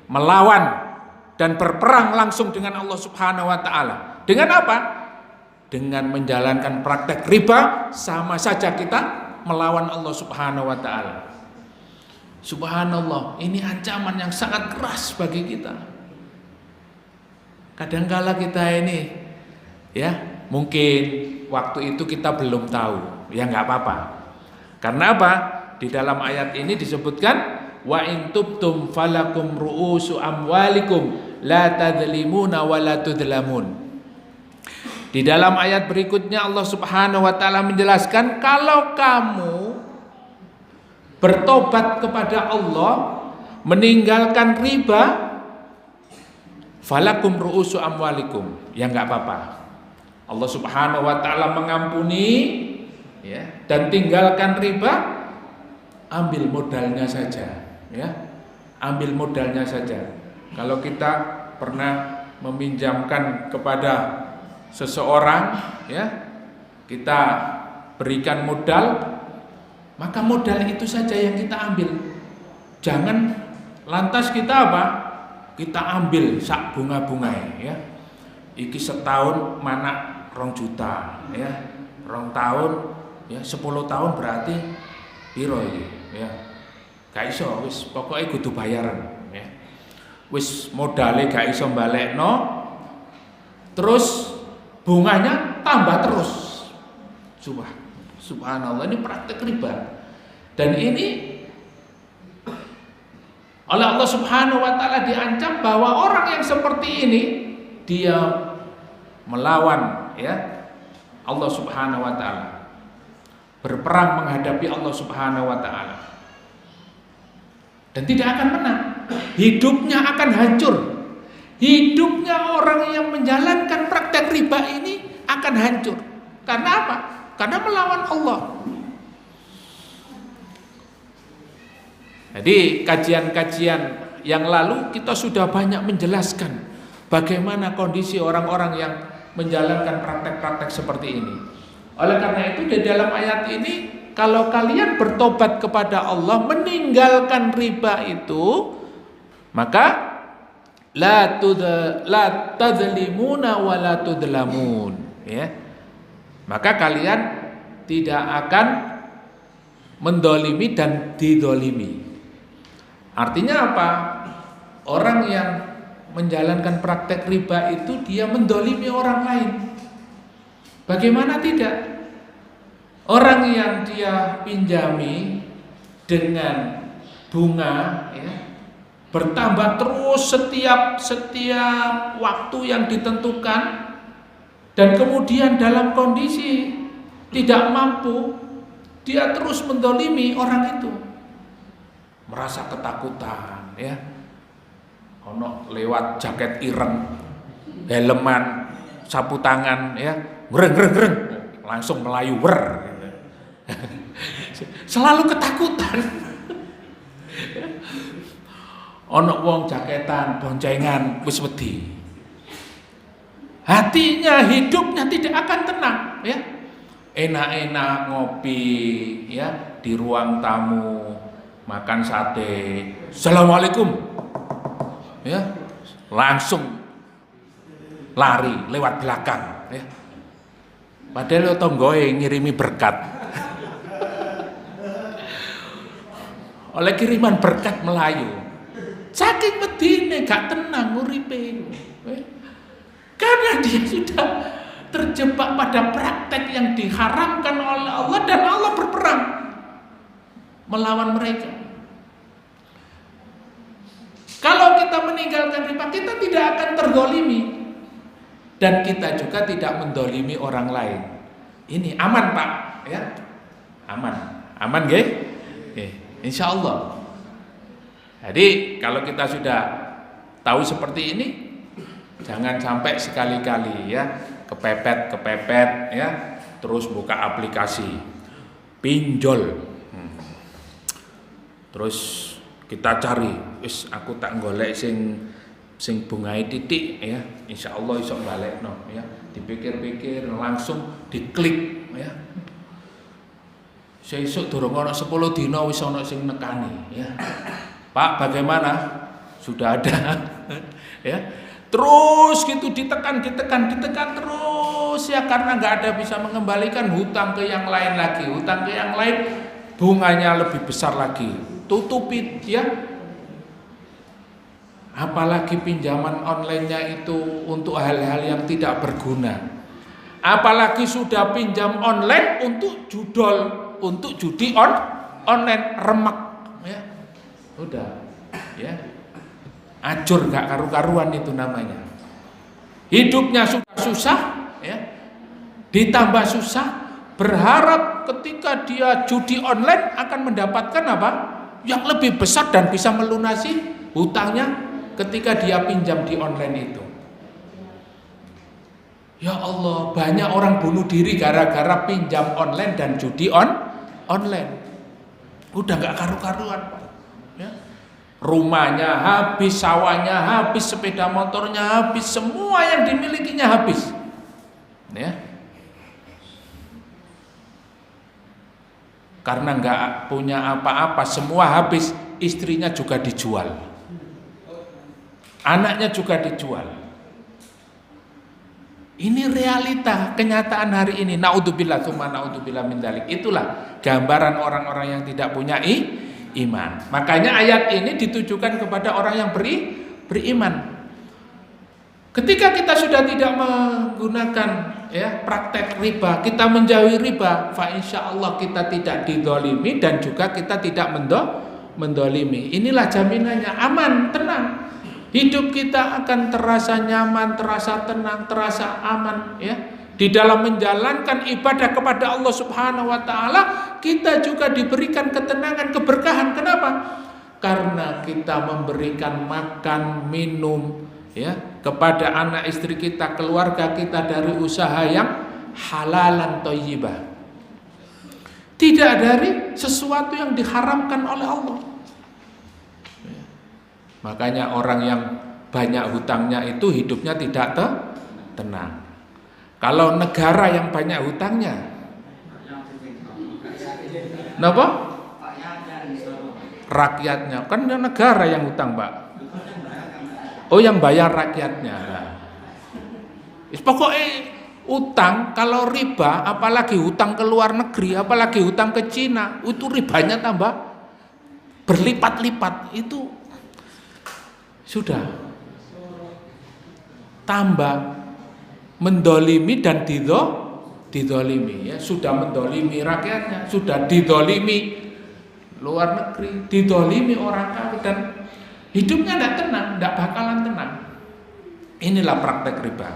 melawan dan berperang langsung dengan Allah Subhanahu wa taala. Dengan apa? Dengan menjalankan praktek riba, sama saja kita melawan Allah Subhanahu wa taala. Subhanallah, ini ancaman yang sangat keras bagi kita. Kadangkala kita ini, ya, mungkin waktu itu kita belum tahu, ya nggak apa-apa. Karena apa? Di dalam ayat ini disebutkan wa in tubtum falakum ru'usu amwalikum la tadzlimuna wa la tudlamun. Di dalam ayat berikutnya Allah Subhanahu wa taala menjelaskan, kalau kamu bertobat kepada Allah, meninggalkan riba, falakum ru'usu amwalikum, ya enggak apa-apa. Allah Subhanahu wa taala mengampuni, ya, dan tinggalkan riba, ambil modalnya saja, ya. Ambil modalnya saja. Kalau kita pernah meminjamkan kepada seseorang, ya, kita berikan modal, maka modal itu saja yang kita ambil. Jangan lantas kita apa? Kita ambil sak bunga-bunga, ya. Iki setahun mana 2 juta, ya. 2 tahun, ya, 10 tahun berarti piro iki, ya. Gak iso, wis pokoke kudu bayaran, ya. Wis modale gak iso balekno, terus bunganya tambah terus. Subhanallah, ini praktek riba. Dan ini oleh Allah Subhanahu wa taala diancam bahwa orang yang seperti ini dia melawan, ya, Allah Subhanahu wa taala. Berperang menghadapi Allah Subhanahu wa taala. Dan tidak akan menang. Hidupnya akan hancur. Hidupnya orang yang menjalankan praktek riba ini akan hancur. Karena apa? Karena melawan Allah. Jadi kajian-kajian yang lalu kita sudah banyak menjelaskan bagaimana kondisi orang-orang yang menjalankan praktek-praktek seperti ini. Oleh karena itu di dalam ayat ini, kalau kalian bertobat kepada Allah, meninggalkan riba itu, maka la tadzlimuna wa la tudlamun, ya. Maka kalian tidak akan mendolimi dan didolimi. Artinya apa? Orang yang menjalankan praktek riba itu dia mendolimi orang lain. Bagaimana tidak? Orang yang dia pinjami dengan bunga, ya, bertambah terus setiap waktu yang ditentukan, dan kemudian dalam kondisi tidak mampu, dia terus mendolimi orang itu, merasa ketakutan, ya. Ono lewat jaket ireng, helman, sapu tangan, ya, greng, langsung melayu wer. Selalu ketakutan. Ono wong jaketan, boncengan, wis wedi. Hatinya, hidupnya tidak akan tenang, ya. Enak-enak ngopi, ya, di ruang tamu, makan sate. Assalamualaikum. Ya, langsung lari lewat belakang, ya. Padahal tonggoe ngirimi berkat. Oleh kiriman berkat Melayu, saking medine gak tenang uripe, karena dia sudah terjebak pada praktek yang diharamkan oleh Allah, dan Allah berperang melawan mereka. Kalau kita meninggalkan riba, kita tidak akan terzalimi, dan kita juga tidak mendolimi orang lain. Ini aman, Pak, ya, aman nggih? Insya Allah. Jadi kalau kita sudah tahu seperti ini, jangan sampai sekali-kali, ya, kepepet, ya, terus buka aplikasi pinjol, terus kita cari, wis aku tak golek sing bungae titik, ya, insya Allah iso balekno, ya. Dipikir-pikir langsung diklik, ya. Sesuk durung ana 10 dina wis ana sing nekani, ya. Pak, bagaimana? Sudah ada. Ya. Terus gitu ditekan terus, ya, karena nggak ada bisa mengembalikan, hutang ke yang lain lagi, hutang ke yang lain, bunganya lebih besar lagi. Tutupi, ya. Apalagi pinjaman online-nya itu untuk hal-hal yang tidak berguna. Apalagi sudah pinjam online untuk judol, untuk judi online, remek, ya. Udah, ya. Ajur gak karu-karuan itu namanya. Hidupnya sudah susah, ya. Ditambah susah, berharap ketika dia judi online akan mendapatkan apa? Yang lebih besar dan bisa melunasi hutangnya ketika dia pinjam di online itu. Ya Allah, banyak orang bunuh diri gara-gara pinjam online dan judi online. Udah gak karu-karuan, Pak. Ya. Rumahnya habis, sawahnya habis, sepeda motornya habis, semua yang dimilikinya habis. Ya. Karena nggak punya apa-apa, semua habis, istrinya juga dijual, anaknya juga dijual. Ini realita, kenyataan hari ini. Naudzubillah, tsumma naudzubillah min dzalik. Itulah gambaran orang-orang yang tidak punya iman. Makanya ayat ini ditujukan kepada orang yang beriman. Ketika kita sudah tidak menggunakan praktek riba, kita menjauhi riba, fa insya Allah kita tidak didolimi dan juga kita tidak mendolimi. Inilah jaminannya, aman, tenang. Hidup kita akan terasa nyaman, terasa tenang, terasa aman. Di dalam menjalankan ibadah kepada Allah Subhanahu Wa Taala, kita juga diberikan ketenangan, keberkahan. Kenapa? Karena kita memberikan makan, minum, kepada anak istri kita, keluarga kita dari usaha yang halalan thayyibah. Tidak dari sesuatu yang diharamkan oleh Allah. Makanya orang yang banyak hutangnya itu hidupnya tidak tenang. Kalau negara yang banyak hutangnya, kenapa? Rakyatnya, kan negara yang hutang, Pak. Oh, yang bayar rakyatnya. Pokoknya utang, kalau riba, apalagi hutang ke luar negeri, apalagi hutang ke Cina, itu ribanya tambah berlipat-lipat. Itu sudah tambah mendolimi dan didolimi. Sudah mendolimi rakyatnya, sudah didolimi luar negeri, didolimi orang kafir, dan hidupnya tidak tenang, tidak bakalan tenang. Inilah praktek riba.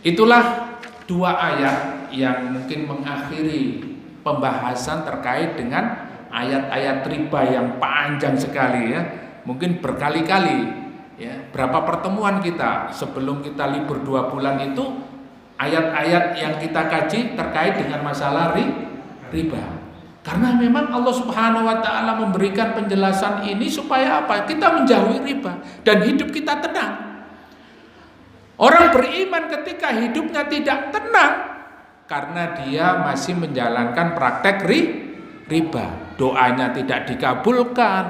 Itulah dua ayat yang mungkin mengakhiri pembahasan terkait dengan ayat-ayat riba yang panjang sekali. Mungkin berkali-kali. Berapa pertemuan kita sebelum kita libur 2 bulan itu, ayat-ayat yang kita kaji terkait dengan masalah riba. Karena memang Allah Subhanahu Wa Taala memberikan penjelasan ini supaya apa? Kita menjauhi riba dan hidup kita tenang. Orang beriman ketika hidupnya tidak tenang karena dia masih menjalankan praktek riba, doanya tidak dikabulkan,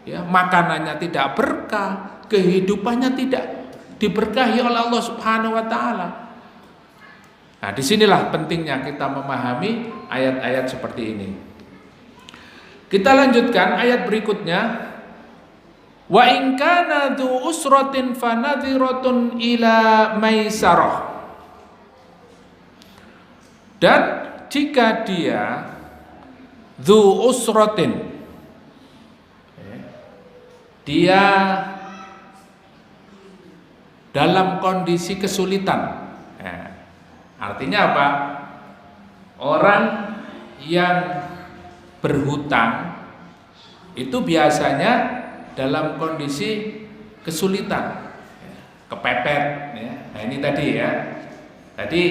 makanannya tidak berkah, kehidupannya tidak diberkahi oleh Allah Subhanahu Wa Taala. Nah, disinilah pentingnya kita memahami ayat-ayat seperti ini. Kita lanjutkan ayat berikutnya. Wa in kana dzu usratin fanadhiratun ila maisarah. Dan jika dia dzu usratin, dia dalam kondisi kesulitan. Artinya apa? Orang yang berhutang itu biasanya dalam kondisi kesulitan, kepepet. Nah, ini tadi Tadi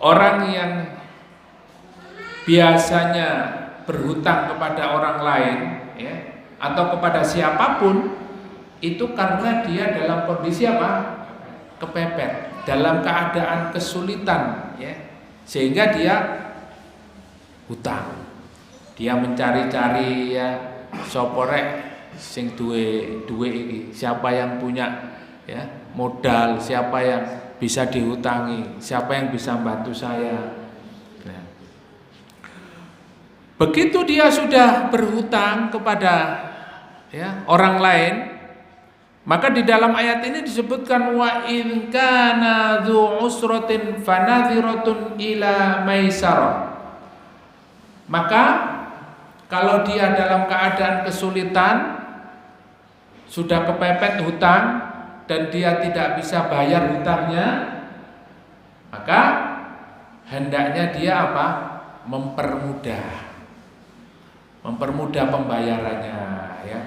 orang yang biasanya berhutang kepada orang lain, atau kepada siapapun, itu karena dia dalam kondisi apa? Kepepet, dalam keadaan kesulitan, sehingga dia hutang. Dia mencari-cari soporek sing duwe iki, siapa yang punya modal, siapa yang bisa dihutangi, siapa yang bisa bantu saya. Nah, begitu dia sudah berhutang kepada orang lain, maka di dalam ayat ini disebutkan wa in kana dzu usratin fanadhiratun ila maisarah. Maka kalau dia dalam keadaan kesulitan, sudah kepepet hutang dan dia tidak bisa bayar hutangnya, Maka hendaknya dia apa? Mempermudah pembayarannya ya.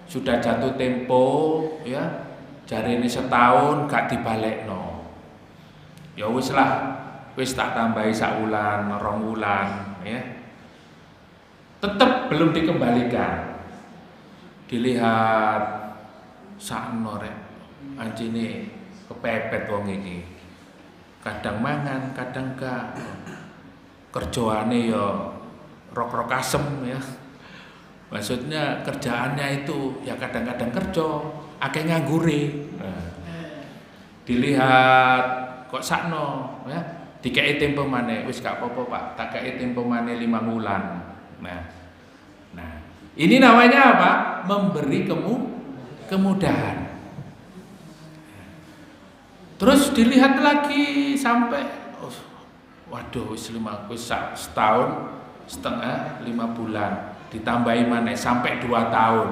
Sudah jatuh tempo ya, jari ini setahun gak dibalekno. Ya wis lah, wis tak tambahi sak wulan, 2 wulan ya. Tetap belum dikembalikan. Dilihat sakno rek, anjine kepepet wong iki. Kadang mangan, kadang gak. Kerjaane ya rok-rok asem ya. Maksudnya kerjaannya itu ya kadang-kadang kerja, akeh nganggure. Nah, dilihat kok sakno ya, dikei tempo maneh, wis gak apa-apa Pak, tak kei tempo maneh 5 bulan. Nah, ini namanya apa? Memberi kemudahan. Terus dilihat lagi sampai waduh wis setahun setengah 5 bulan, ditambahi mana sampai 2 tahun,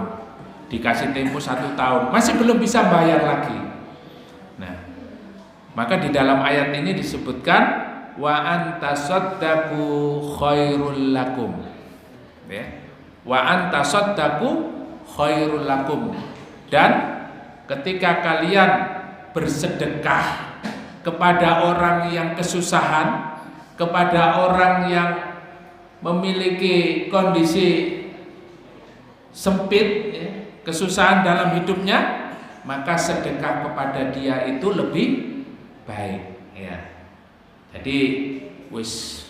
dikasih tempo 1 tahun, masih belum bisa bayar lagi. Nah, maka di dalam ayat ini disebutkan wa antasaddaqu khairul lakum ya, wa antasaddaqu khairul lakum, dan ketika kalian bersedekah kepada orang yang kesusahan, kepada orang yang memiliki kondisi sempit ya, kesusahan dalam hidupnya, maka sedekah kepada dia itu lebih baik ya. Jadi wis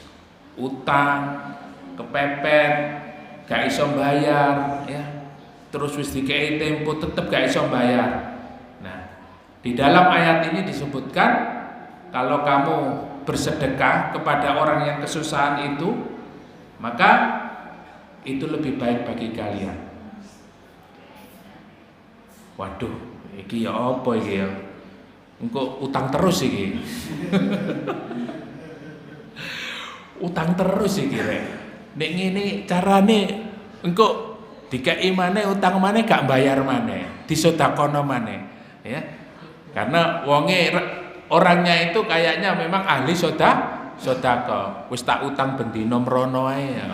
utang kepepet gak iso bayar ya, terus wis dikei tempo tetep gak iso bayar. Nah, di dalam ayat ini disebutkan kalau kamu bersedekah kepada orang yang kesusahan itu, maka itu lebih baik bagi kalian. Waduh, iki ya apa iki ya? Engko utang terus iki. Utang terus iki rek. Nek ngene carane engko dikei maneh utang maneh gak bayar maneh, disedekahono maneh, ya. Karena wonge orangnya itu kayaknya memang ahli sedekah. Wis tak utang bendino mrono ae ya.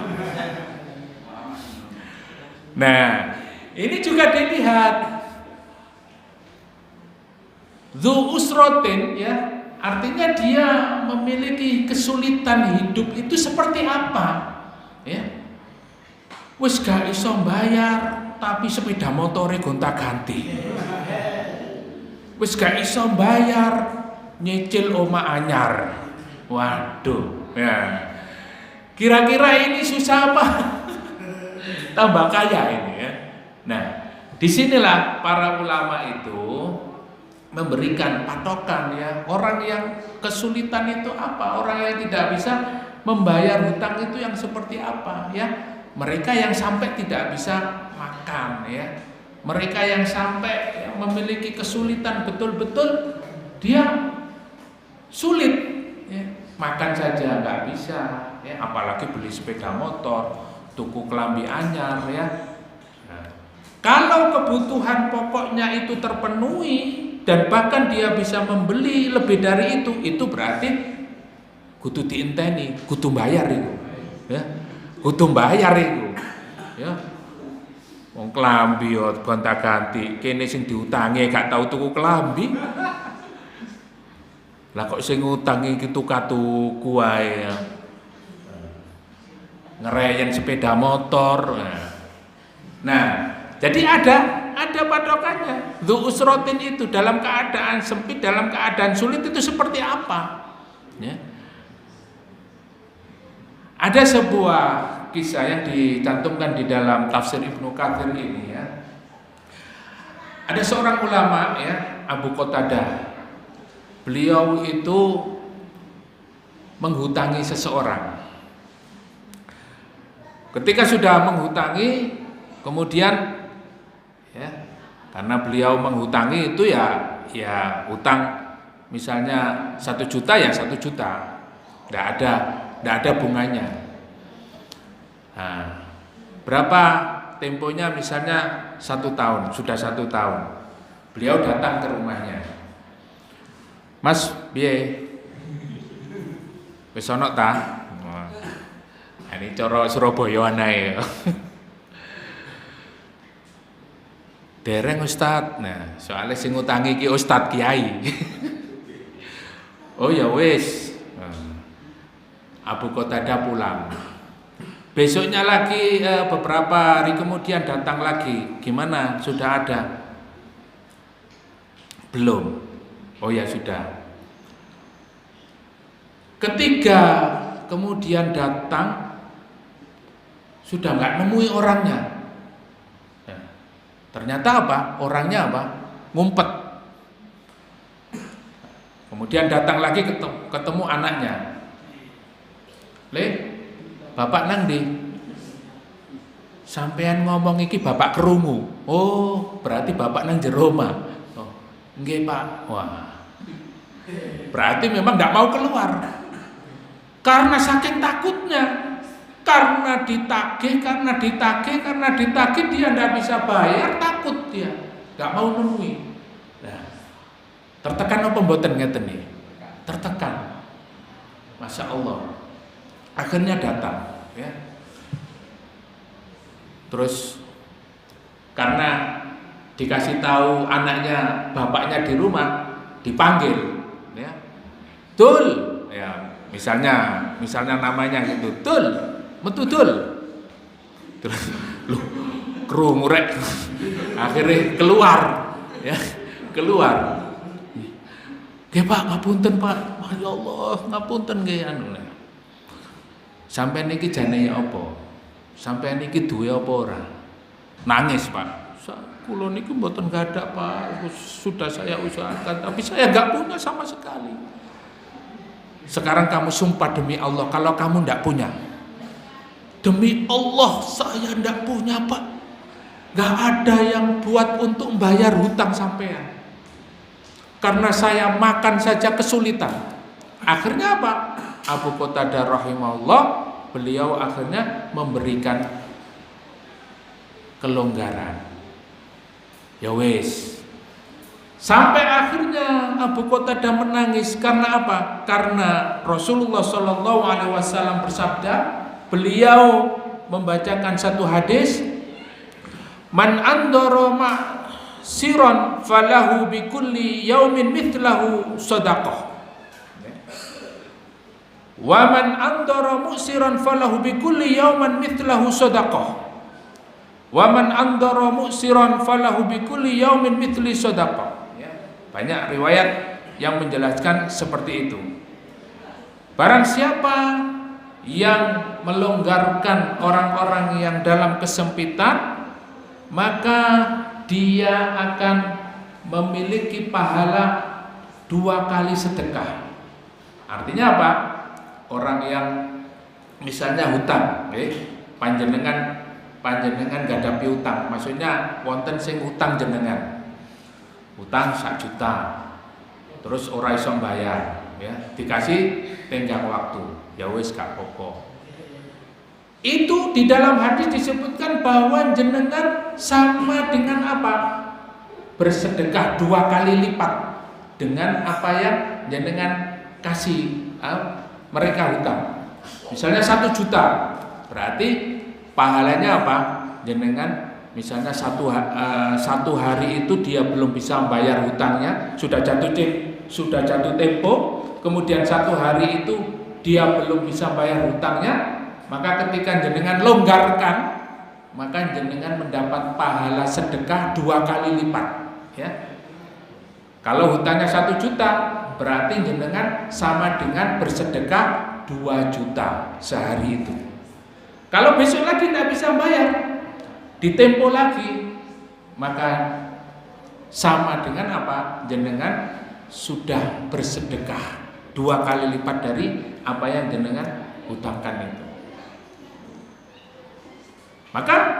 Nah, ini juga dilihat dzu usrotin ya, artinya dia memiliki kesulitan hidup itu seperti apa ya. Wis gak iso bayar tapi sepeda motore gonta-ganti. Wis gak iso bayar nyicil oma anyar. Waduh ya. Kira-kira ini susah apa? Tambah kaya ini ya. Nah, disinilah para ulama itu memberikan patokan ya, orang yang kesulitan itu apa, orang yang tidak bisa membayar hutang itu yang seperti apa ya. Mereka yang sampai tidak bisa makan ya, mereka yang sampai ya, memiliki kesulitan betul-betul, dia sulit ya, makan saja nggak bisa ya, apalagi beli sepeda motor, tuku kelambi anyar ya. Nah, kalau kebutuhan pokoknya itu terpenuhi dan bahkan dia bisa membeli lebih dari itu berarti kudu diinteni, kudu bayar itu ya, kudu bayar itu ya. Wong kelambi yo gonta-ganti, kene sing diutangi gak tau tuku kelambi. Lah kok sing ngutangi iki tuku wae ya. Ngereyen sepeda motor. Nah, jadi ada patokannya. Dzu usrotin itu dalam keadaan sempit, dalam keadaan sulit itu seperti apa? Ya. Ada sebuah kisah yang dicantumkan di dalam tafsir Ibnu Katsir ini ya. Ada seorang ulama ya, Abu Qatadah. Beliau itu menghutangi seseorang. Ketika sudah menghutangi, kemudian ya, karena beliau menghutangi itu ya utang misalnya 1 juta ya 1 juta, tidak ada bunganya. Nah, berapa temponya misalnya 1 tahun, sudah 1 tahun. Beliau datang ke rumahnya, Mas, biye Wis ana ta? Wah. Ini cara Surabaya anae. Dereng Ustad. Nah, soalnya sing ngutangi iki Ustad Kiai. Oh ya wis. Abu Qatadah pulang. Besoknya lagi beberapa hari kemudian datang lagi. Gimana? Sudah ada? Belum. Oh ya sudah. Ketika kemudian datang, sudah nggak nemui orangnya. Ya. Ternyata apa? Orangnya apa? Ngumpet. Kemudian datang lagi ketemu anaknya. Le, bapak nang ndi? Sampean ngomong iki bapak kerungu. Oh, berarti bapak nang jero omah. Oh, nggih Pak. Wah. Berarti memang nggak mau keluar. Karena saking takutnya. Karena ditagih dia nggak bisa bayar, takut dia, nggak mau nemui. Nah, tertekan apa mboten ngeten nih? Tertekan. Masya Allah. Akhirnya datang, ya. Terus karena dikasih tahu anaknya, bapaknya di rumah, dipanggil, ya. Tul, ya. Misalnya namanya gitu, Tul. Metudul. Terus lu krungu rek. Akhirnya keluar, ya. Keluar. Nggih Pak, ngapunten Pak. Ya Allah, ngapunten nggih anu. Sampeyan niki jane apa? Sampeyan niki duwe apa ora? Nangis Pak. Kula niki mboten gadak Pak. Sudah saya usahakan tapi saya enggak punya sama sekali. Sekarang kamu sumpah demi Allah kalau kamu enggak punya. Demi Allah saya ndak punya Pak. Gak ada yang buat untuk membayar hutang sampean. Karena saya makan saja kesulitan. Akhirnya apa? Abu Qatadah rahimahullah, beliau akhirnya memberikan kelonggaran. Ya wis. Sampai akhirnya Abu Qatadah menangis karena apa? Karena Rasulullah Shallallahu Alaihi Wasallam bersabda, beliau membacakan satu hadis, man andara siron falahu bikulli yaumin mithlahu sadaqah, wa man andara musiran falahu bikulli yaumin mithlahu sadaqah, wa man andara musiran falahu bikulli yaumin mithli sadaqah. Banyak riwayat yang menjelaskan seperti itu. Barang siapa yang melonggarkan orang-orang yang dalam kesempitan, maka dia akan memiliki pahala 2 kali sedekah. Artinya apa? Orang yang misalnya hutang, panjenengan gadapi hutang, maksudnya wonten sing hutang jenengan, hutang 1 juta, terus ora iso bayar, ya, dikasih tenggang waktu. Ya wis gak apa-apa. Itu di dalam hadis disebutkan bahwa jenengan sama dengan apa? Bersedekah 2 kali lipat dengan apa yang jenengan kasih mereka hutang. Misalnya 1 juta, berarti pahalanya apa? Jenengan misalnya satu hari itu dia belum bisa membayar hutangnya, sudah jatuh tempo, kemudian 1 hari itu dia belum bisa bayar hutangnya, maka ketika jenengan longgarkan, maka jenengan mendapat pahala sedekah 2 kali lipat, ya. Kalau hutangnya 1 juta, berarti jenengan sama dengan bersedekah 2 juta sehari itu. Kalau besok lagi tidak bisa bayar, ditempo lagi, maka sama dengan apa? Jenengan sudah bersedekah 2 kali lipat dari apa yang jenengan hutangkan itu. Maka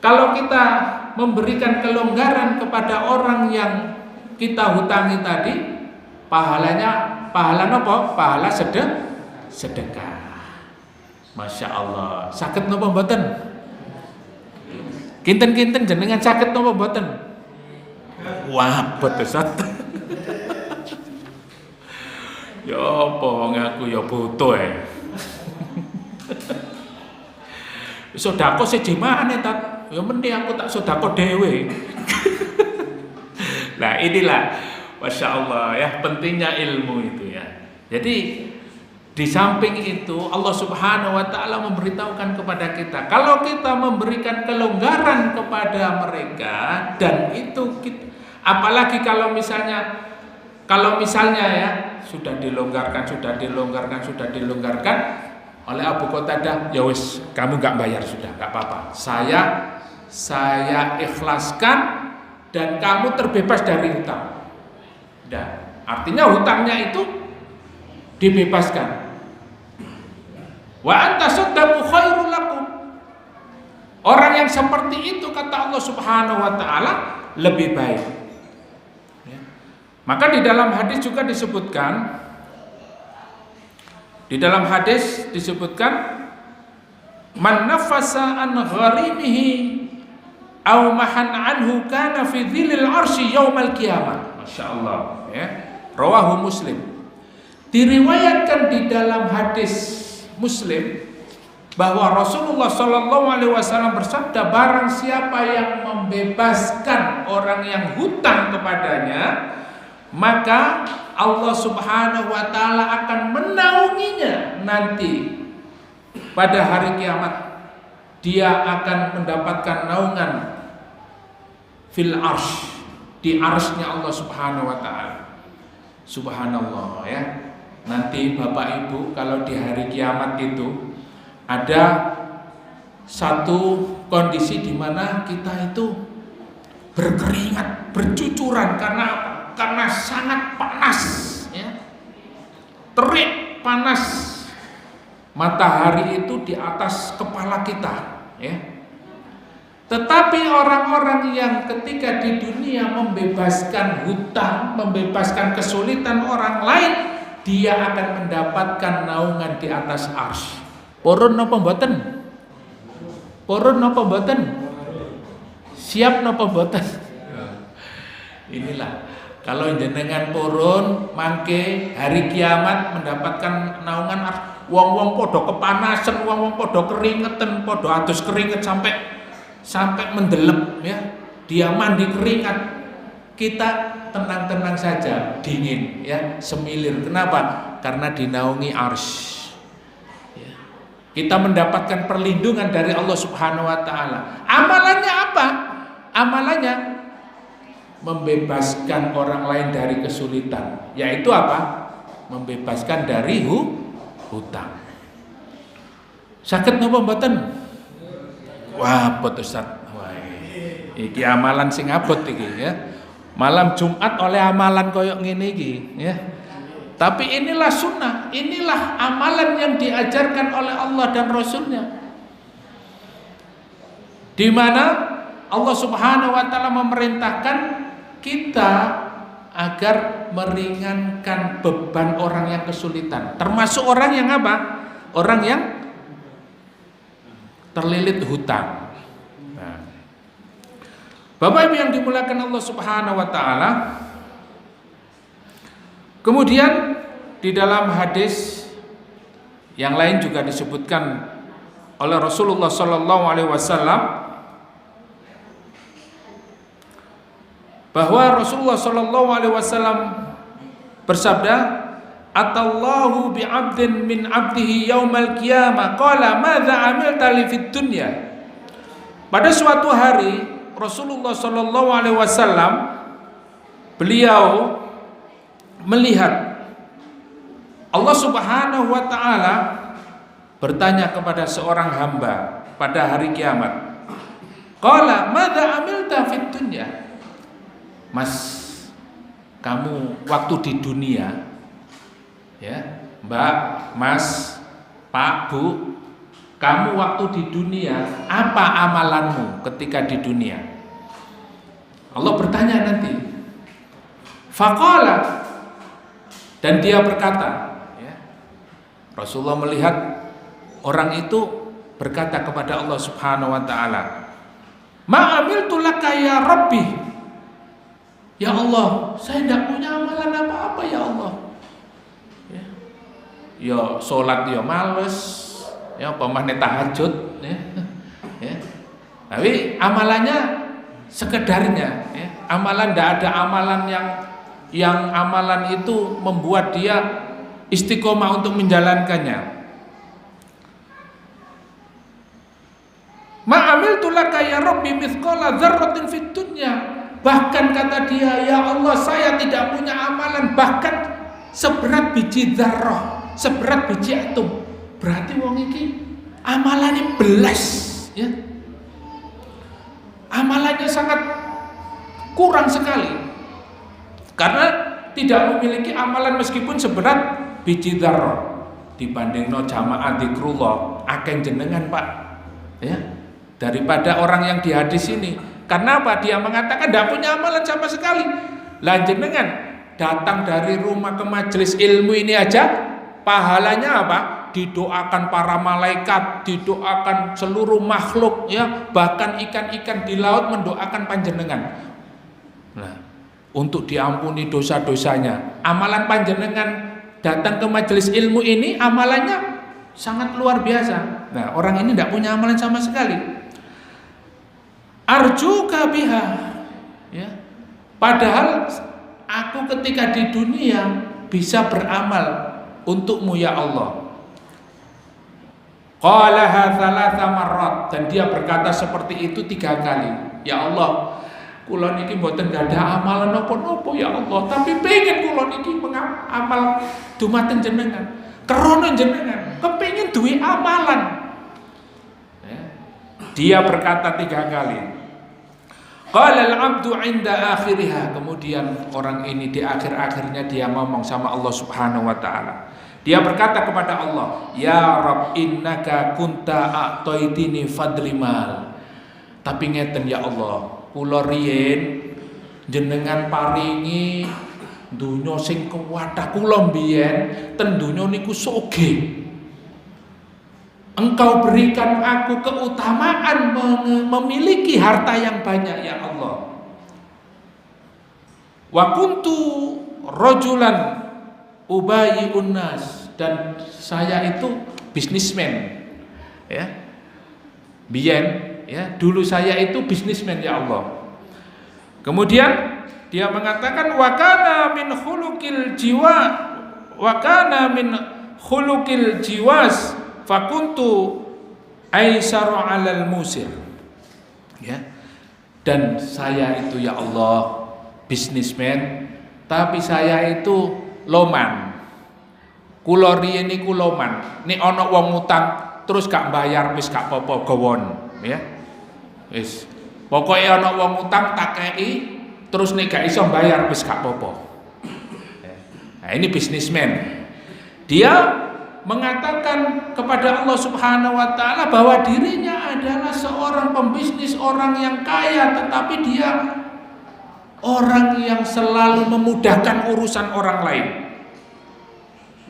kalau kita memberikan kelonggaran kepada orang yang kita hutangi tadi, pahalanya pahala apa? Pahala sedekah. Masya Allah. Sakit napa mboten? Kinten-kinten jenengan sakit napa mboten? Wah, betul. Ya apa ngaku ya butuh Sedekah sejimane tat. Ya mending aku tak sedekah dhewe. Nah, inilah Masya Allah ya pentingnya ilmu itu ya. Jadi di samping itu Allah Subhanahu wa taala memberitahukan kepada kita, kalau kita memberikan kelonggaran kepada mereka dan itu kita, apalagi kalau misalnya ya sudah dilonggarkan oleh Abu Qatadah, ya wis kamu nggak bayar sudah nggak apa-apa, saya ikhlaskan dan kamu terbebas dari hutang. Dan artinya hutangnya itu dibebaskan. Wa anta saddaqu khairul lakum. Orang yang seperti itu kata Allah Subhanahu wa taala lebih baik. Ya. Maka di dalam hadis juga disebutkan man nafasa an gharimihi aw mahan anhu kana fi dhillil arsy yaumal qiyamah. Masyaallah ya. Rawahu Muslim. Diriwayatkan di dalam hadis Muslim bahwa Rasulullah Shallallahu Alaihi Wasallam bersabda, barang siapa yang membebaskan orang yang hutang kepadanya, maka Allah Subhanahu Wa Taala akan menaunginya nanti pada hari kiamat. Dia akan mendapatkan naungan fil arsh, di arsy-Nya Allah Subhanahu Wa Taala. Subhanallah ya. Nanti Bapak Ibu kalau di hari kiamat itu ada satu kondisi di mana kita itu berkeringat, bercucuran karena sangat panas ya. Terik panas matahari itu di atas kepala kita ya. Tetapi orang-orang yang ketika di dunia membebaskan hutang, membebaskan kesulitan orang lain, dia akan mendapatkan naungan di atas arsy. Purun napa mboten? Purun napa mboten? Siap napa mboten? Inilah kalau jenengan purun mangke hari kiamat mendapatkan naungan arsy. Wong-wong podo kepanasan, wong-wong podo keringetan, podo adus keringet sampai mendelep ya. Dia mandi keringat. Kita tenang-tenang saja, dingin ya, semilir. Kenapa? Karena dinaungi arsy ya. Kita mendapatkan perlindungan dari Allah Subhanahu wa taala. Amalannya apa? Amalannya membebaskan orang lain dari kesulitan. Yaitu apa? Membebaskan dari hutang. Sakit napa mboten? Wah, pot Ustaz. Wah, iki amalan sing abot iki ya. Malam Jumat oleh amalan koyok ngene iki ya. Tapi inilah sunnah, inilah amalan yang diajarkan oleh Allah dan Rasulnya, di mana Allah Subhanahu wa taala memerintahkan kita agar meringankan beban orang yang kesulitan, termasuk orang yang apa? Orang yang terlilit hutang. Bapak Ibu yang dimuliakan Allah Subhanahu wa taala. Kemudian di dalam hadis yang lain juga disebutkan oleh Rasulullah sallallahu alaihi wasallam bahwa Rasulullah sallallahu alaihi wasallam bersabda, "Atallahu bi'abdin min 'abdihi yaumal qiyamah qala madza 'amilta li fid dunya." Pada suatu hari Rasulullah Shallallahu Alaihi Wasallam beliau melihat Allah Subhanahu Wa Taala bertanya kepada seorang hamba pada hari kiamat. Qala madza amilta fid dunya? Mas, kamu waktu di dunia ya, Mbak, Mas, Pak, Bu, kamu waktu di dunia apa amalanmu ketika di dunia? Allah bertanya nanti. Faqala, dan dia berkata ya, Rasulullah melihat orang itu berkata kepada Allah Subhanahu wa taala, "Ma amiltu laka ya Rabbi." Ya Allah, saya tidak punya amalan apa-apa ya Allah. Ya. ya salat ya males, ya pemane tahajud ya. Ya. Tapi amalannya sekedarnya ya. Amalan tidak ada amalan yang amalan itu membuat dia istiqomah untuk menjalankannya. Ma'amiltu laka ya Rabbi mithqala dzarratin fid dunya. Bahkan kata dia, ya Allah, saya tidak punya amalan bahkan seberat biji dzarrah, seberat biji atom. Berarti wong iki amalannya belas ya. Amalannya sangat kurang sekali. Karena tidak memiliki amalan meskipun seberat biji dzarrah. Dibandingno jamaah dzikrullah akeh jenengan, Pak. Ya. Daripada orang yang di hadis ini. Karena apa? Dia mengatakan tidak punya amalan sama sekali. Lah jenengan datang dari rumah ke majelis ilmu ini aja pahalanya apa? Didoakan para malaikat, didoakan seluruh makhluk ya, bahkan ikan-ikan di laut mendoakan panjenengan. Nah, untuk diampuni dosa-dosanya. Amalan panjenengan datang ke majelis ilmu ini amalannya sangat luar biasa. Nah, orang ini tidak punya amalan sama sekali. Arjuka biha ya. Padahal aku ketika di dunia bisa beramal untukmu ya Allah. Qalaha thalatha marrat, dan dia berkata seperti itu 3 kali. Ya Allah, kula niki mboten ada amalan napa-napa ya Allah, tapi pengen kula niki mengamal dumateng jenengan. Krana jenengan kepengin duwe amalan. Dia berkata 3 kali. Qala al-'abdu 'inda akhiriha. Kemudian orang ini di akhir-akhirnya dia ngomong sama Allah Subhanahu wa taala. Dia berkata kepada Allah, "Ya Rabb, innaka kunta a'taitini fadli mal." Tapi ngeten ya Allah, kula riyen jenengan paringi donya sing kuwatah kula mbiyen ten donya niku sugih. Engkau berikan aku keutamaan memiliki harta yang banyak ya Allah. Wa kuntu rajulan ubayyi'un nas, dan saya itu bisnismen ya. Biyen ya, dulu saya itu bisnismen ya Allah. Kemudian dia mengatakan wa kana min khuluqil jiwa wa kana min khuluqil jiwas fakuntu aisaru 'alal musir ya. Dan saya itu ya Allah bisnismen, tapi saya itu loman. Kula riyen niku loman. Nek ana wong utang terus gak bayar wis gak apa-apa gawon ya. Wis pokoke ana wong utang tak kei, terus nek gak iso bayar wis gak apa-apa. Nah, ini bisnismen. Dia mengatakan kepada Allah Subhanahu wa taala bahwa dirinya adalah seorang pembisnis, orang yang kaya, tetapi dia orang yang selalu memudahkan urusan orang lain.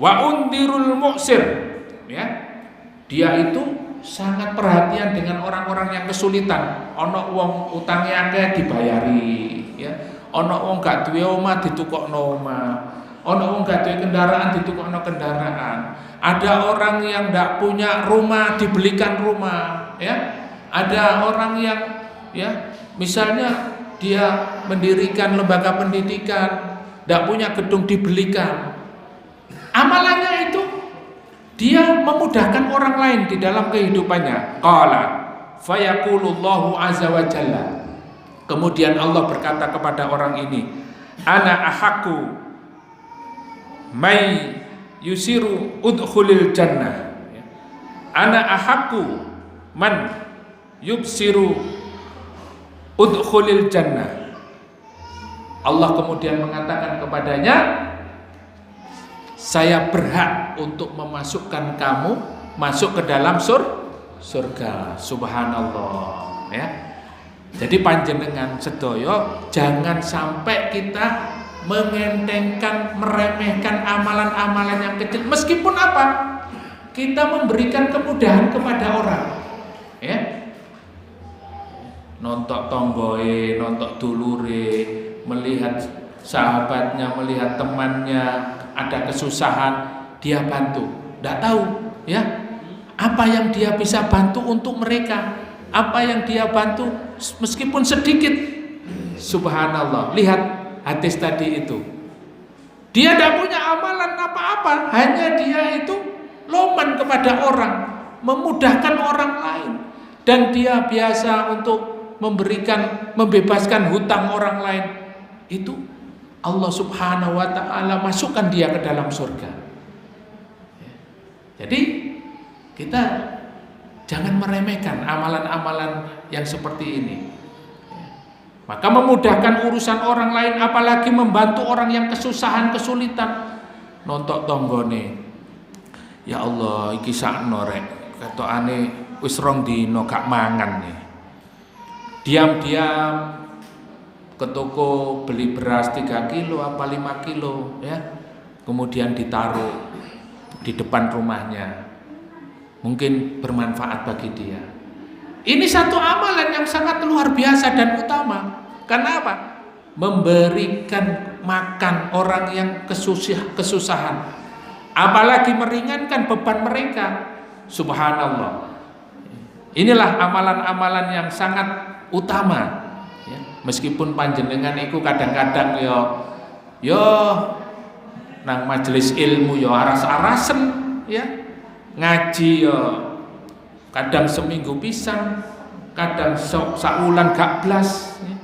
Wa undirul mu'sir ya. Dia itu sangat perhatian dengan orang-orang yang kesulitan. Ana wong utange akeh dibayari ya. Ana wong gak duwe omah ditukokno omah. Ana wong gak duwe kendaraan ditukokno kendaraan. Ada orang yang tidak punya rumah dibelikan rumah ya. Ada orang yang ya misalnya dia mendirikan lembaga pendidikan, tidak punya gedung dibelikan. Amalannya itu dia memudahkan orang lain di dalam kehidupannya. Qala fayaqulullahu azza wa jalla. Kemudian Allah berkata kepada orang ini, ana ahaqqu may yusiru udkhulil jannah. Ana ahaqqu man yubsiru udkhulil jannah. Allah kemudian mengatakan kepadanya, saya berhak untuk memasukkan kamu masuk ke dalam surga. Subhanallah ya. Jadi panjenengan sedaya jangan sampai kita mengentengkan, meremehkan amalan-amalan yang kecil, meskipun apa? Kita memberikan kemudahan kepada orang ya. Nontok tonggoe, nontok dulure, melihat sahabatnya, melihat temannya ada kesusahan, dia bantu. tidak tahu ya apa yang dia bisa bantu untuk mereka, apa yang dia bantu meskipun sedikit. Subhanallah, lihat hadis tadi itu. Dia tidak punya amalan apa-apa, hanya dia itu loman kepada orang, memudahkan orang lain, dan dia biasa untuk membebaskan hutang orang lain. Itu Allah Subhanahu wa ta'ala masukkan dia ke dalam surga. Jadi kita jangan meremehkan amalan-amalan yang seperti ini. Maka memudahkan urusan orang lain, apalagi membantu orang yang kesusahan, kesulitan. Nontok tonggone, ya Allah iki sakno rek, ketokane wis rong dino gak mangan nih. Diam-diam ke toko beli beras 3 kilo apa 5 kilo ya, kemudian ditaruh di depan rumahnya, mungkin bermanfaat bagi dia. Ini satu amalan yang sangat luar biasa dan utama. Karena apa? Memberikan makan orang yang kesusahan, apalagi meringankan beban mereka. Subhanallah. Inilah amalan-amalan yang sangat utama. Meskipun panjenengan itu kadang-kadang yo nang majelis ilmu yo aras-arasen ya, ngaji yo kadang seminggu pisan, kadang saulan gak blas ya.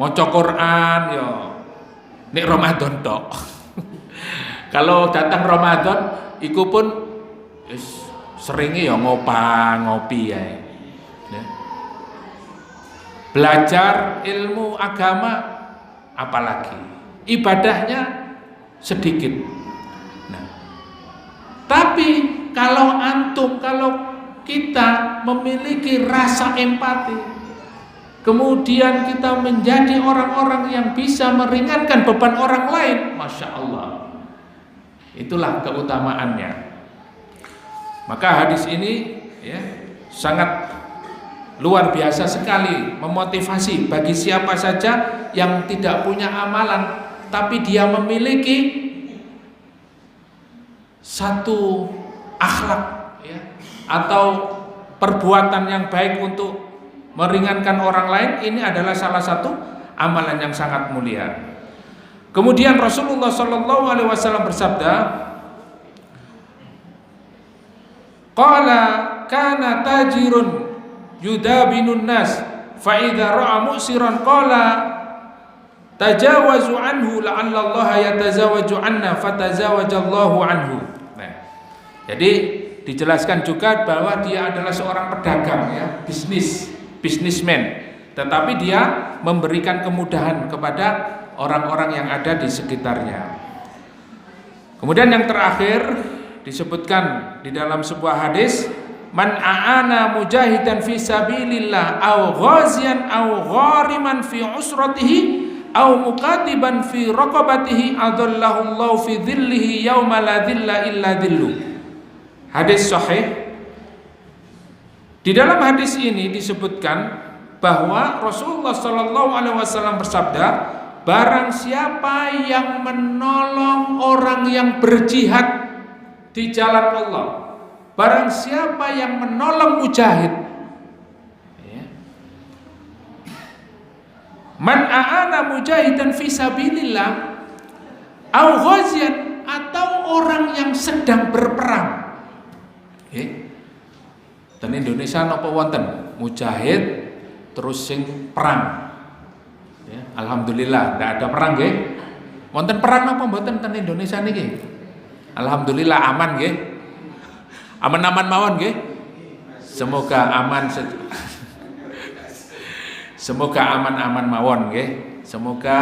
Maca Quran yo nek Ramadan tok. Kalau datang Ramadan iku pun seringe yo ngopi ya. Belajar ilmu agama apalagi ibadahnya sedikit. Nah, tapi kalau kita memiliki rasa empati, kemudian kita menjadi orang-orang yang bisa meringankan beban orang lain, Masya Allah, itulah keutamaannya. Maka hadis ini ya sangat luar biasa sekali, memotivasi bagi siapa saja yang tidak punya amalan tapi dia memiliki satu akhlak ya, atau perbuatan yang baik untuk meringankan orang lain. Ini adalah salah satu amalan yang sangat mulia. Kemudian Rasulullah SAW bersabda, qala kana tajirun yudabinun nas fa idza ra'a mu'siran qala tajawazu anhu la'alla Allah yatazawaju anna fatazawajallahu anhu. Nah, jadi dijelaskan juga bahwa dia adalah seorang pedagang ya, bisnismen, tetapi dia memberikan kemudahan kepada orang-orang yang ada di sekitarnya. Kemudian yang terakhir disebutkan di dalam sebuah hadis, man a'ana mujahidan fi sabilillah aw ghazian aw ghariman fi usratihi aw muqatiban fi raqabatihi adallahu Allah fi dhillihi yauma la dhilla illa dhillu. Hadis sahih. Di dalam hadis ini disebutkan bahwa Rasulullah SAW bersabda, barang siapa yang menolong orang yang berjihad di jalan Allah, barang siapa yang menolong mujahid, man a'ana mujahidan fi sabilillah au ghazian, atau orang yang sedang berperang. Dan Indonesia napa wonten mujahid terus sing perang. Alhamdulillah ndak ada perang nggih. Wonten perang napa mboten ten Indonesia niki? Alhamdulillah aman nggih. Aman-aman mawon nggih. Semoga aman semoga aman-aman mawon nggih. Semoga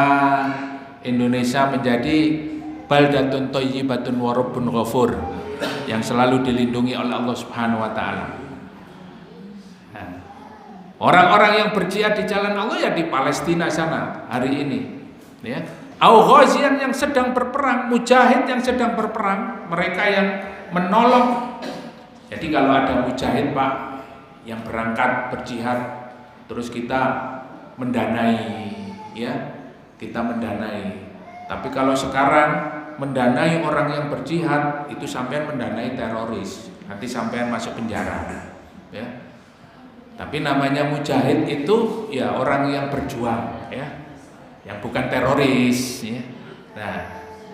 Indonesia menjadi baldatun thayyibatun wa rabbun ghafur, yang selalu dilindungi oleh Allah Subhanahu wa taala. Orang-orang yang berjihad di jalan Allah ya di Palestina sana hari ini ya. Au ghazian yang sedang berperang, mujahid yang sedang berperang, mereka yang menolong. Jadi kalau ada mujahid Pak yang berangkat berjihad, terus kita mendanai ya, kita mendanai. Tapi kalau sekarang mendanai orang yang berjihad, itu sampean mendanai teroris. Nanti sampean masuk penjara. Ya. Tapi namanya mujahid itu ya orang yang berjuang, ya. Yang bukan teroris, ya. Nah,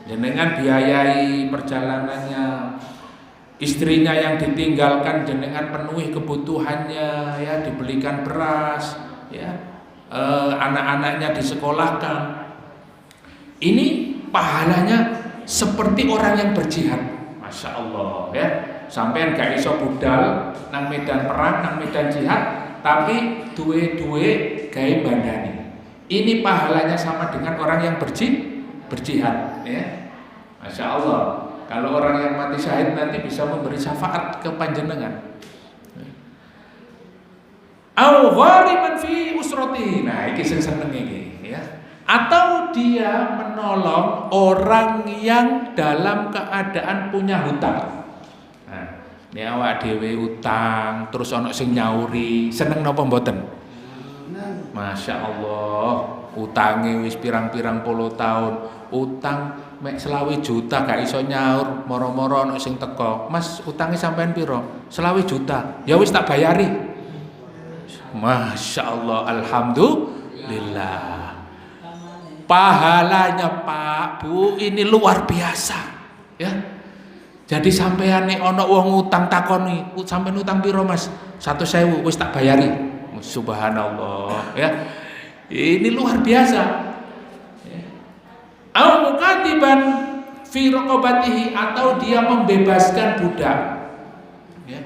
jenengan biayai perjalanannya, istrinya yang ditinggalkan jenengan penuhi kebutuhannya, ya, dibelikan beras, ya. Anak-anaknya disekolahkan. Ini pahalanya seperti orang yang berjihad. Masya Allah, ya. Sampean gak iso budal nang medan perang, nang medan jihad, tapi duwe-duwe gawe bandani. Ini pahalanya sama dengan orang yang berjihad, ya. Masya Allah. Kalau orang yang mati syahid nanti bisa memberi syafaat ke panjenengan. Au ghariman fi usrati. Nah, iki sing seneng iki, ya. Atau dia menolong orang yang dalam keadaan punya hutang. Nah, ini awak dhewe utang, terus ana sing nyauri, seneng napa mboten? Masya Allah, utange wis pirang-pirang puluh tahun, utang mek 20 juta gak iso nyaur, moro-moro ana sing teko, "Mas, utange sampean piro?" 20 juta. Ya wis tak bayari. Masya Allah, alhamdulillah. Pahalanya Pak, Bu, ini luar biasa, ya. Jadi sampean nek ana wong utang takoni, "Sampean utang piro, Mas?" 1.000, wis tak bayari. Subhanallah, ya. Ini luar biasa. Au mukatiban fi raqabatihi, atau dia membebaskan budak. Ya.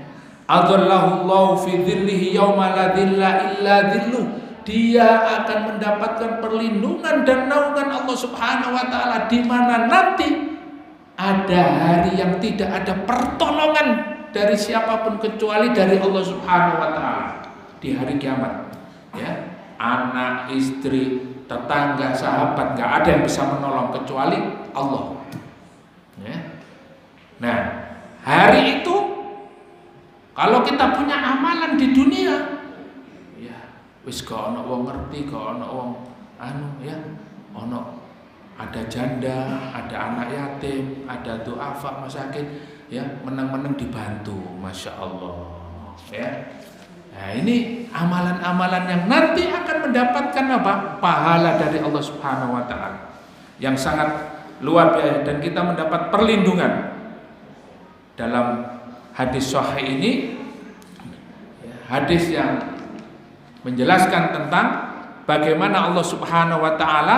Adallahu fi dhillihi yauma la dhilla illa dhilluh. Dia akan mendapatkan perlindungan dan naungan Allah Subhanahu wa taala, di mana nanti ada hari yang tidak ada pertolongan dari siapapun kecuali dari Allah Subhanahu wa taala di hari kiamat. Ya, anak, istri, tetangga, sahabat, enggak ada yang bisa menolong kecuali Allah. Ya. Nah, hari itu kalau kita punya amalan di dunia, wis gak ono wong ngerti, gak ono wong ya, ono ada janda, ada anak yatim, ada duafa masakin, ya, menang-menang dibantu, Masya Allah, ya. Nah, ini amalan-amalan yang nanti akan mendapatkan apa? Pahala dari Allah Subhanahu wa taala yang sangat luar biasa, dan kita mendapat perlindungan. Dalam hadis sahih ini, hadis yang menjelaskan tentang bagaimana Allah Subhanahu wa taala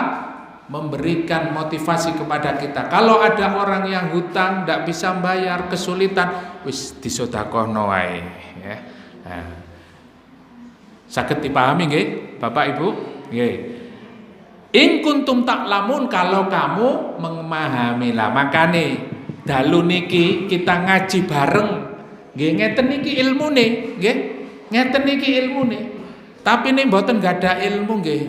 memberikan motivasi kepada kita. Kalau ada orang yang hutang, tidak bisa bayar, kesulitan, wis disedekahno wae, ya. Nah, saged dipahami nggih, Bapak Ibu? Nggih. In kuntum ta'lamun, kalau kamu memahami. Lah makane dalu niki kita ngaji bareng. Nggih, ngeten niki ilmune, nggih. Ngeten niki ilmune. Tapi nek mboten gak ada ilmu nggih,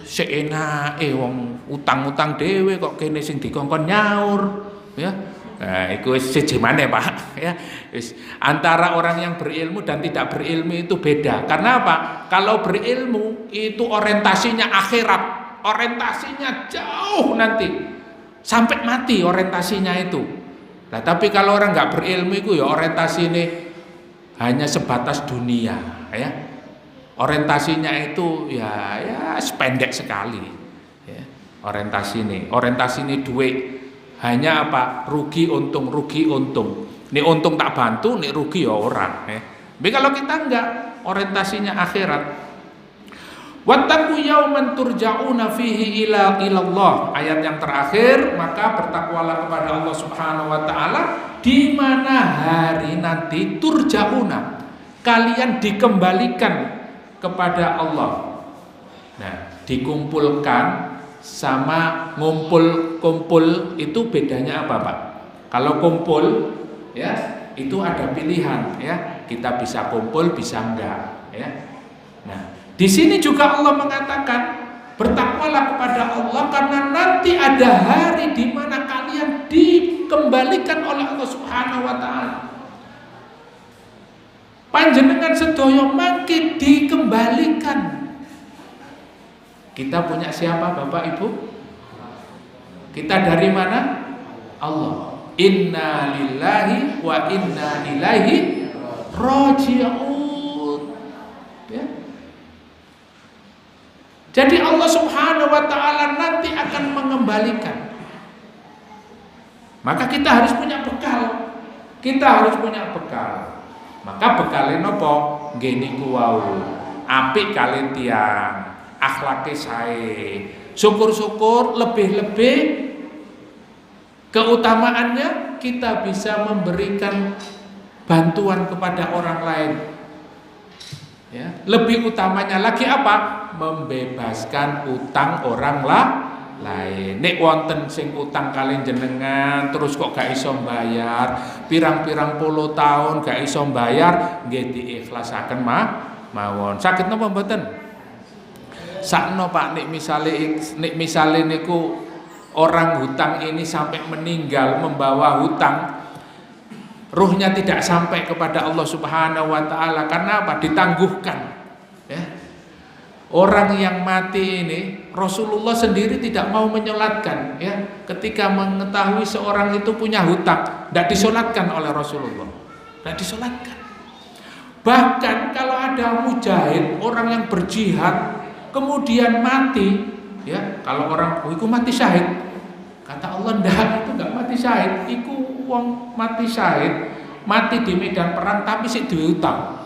sik enake wong utang-utang dhewe kok kene sing dikongkon nyaur, ya. Nah, iku wis siji maneh, Pak, ya. Wis antara orang yang berilmu dan tidak berilmu itu beda. Karena apa? Kalau berilmu itu orientasinya akhirat, orientasinya jauh nanti. Sampai mati orientasinya itu. Nah, tapi kalau orang enggak berilmu itu ya orientasine hanya sebatas dunia, ya. Orientasinya itu ya sependek sekali, ya. Orientasi ini duit, hanya apa? Rugi untung. Nih untung tak bantu, nih rugi ya orang, ya. Tapi kalau kita enggak, orientasinya akhirat. Wattaqu yauman turja'una fihi ila Allah. Ayat yang terakhir, maka bertakwalah kepada Allah Subhanahu wa taala di mana hari nanti turja'una, kalian dikembalikan kepada Allah. Nah, dikumpulkan sama ngumpul itu bedanya apa, Pak? Kalau kumpul, ya, itu ada pilihan, ya. Kita bisa kumpul, bisa enggak, ya. Nah, di sini juga Allah mengatakan bertakwalah kepada Allah karena nanti ada hari di mana kalian dikembalikan oleh Allah Subhanahu wa taala. Panjenengan sedaya mangke dikembalikan. Kita punya siapa, Bapak Ibu? Kita dari mana? Allah. Inna lillahi wa inna ilaihi raji'un. Ya. Jadi Allah Subhanahu wa taala nanti akan mengembalikan. Maka kita harus punya bekal. Maka bekalin apa? Nggih niku wau. Apik kali tiyang, akhlake sae. Syukur-syukur lebih-lebih keutamaannya kita bisa memberikan bantuan kepada orang lain. Ya, lebih utamanya lagi apa? Membebaskan utang orang lain. Nek wonten sing utang kalian jenengan terus kok gak iso bayar, pirang-pirang puluh tahun gak iso bayar, nggih diikhlasaken mawon. Saged napa mboten? Sakno Pak, nek misale niku orang hutang ini sampai meninggal membawa hutang, ruhnya tidak sampai kepada Allah Subhanahu wa taala karena apa? Ditangguhkan. Ya. Orang yang mati ini Rasulullah sendiri tidak mau menyolatkan, ya. Ketika mengetahui seorang itu punya hutang, tidak disolatkan oleh Rasulullah. Tidak disolatkan. Bahkan kalau ada mujahid, orang yang berjihad kemudian mati, ya, kalau orang itu mati syahid, kata Allah ndak, itu enggak mati syahid, iku wong mati syahid, mati di medan perang tapi sik duwe hutang.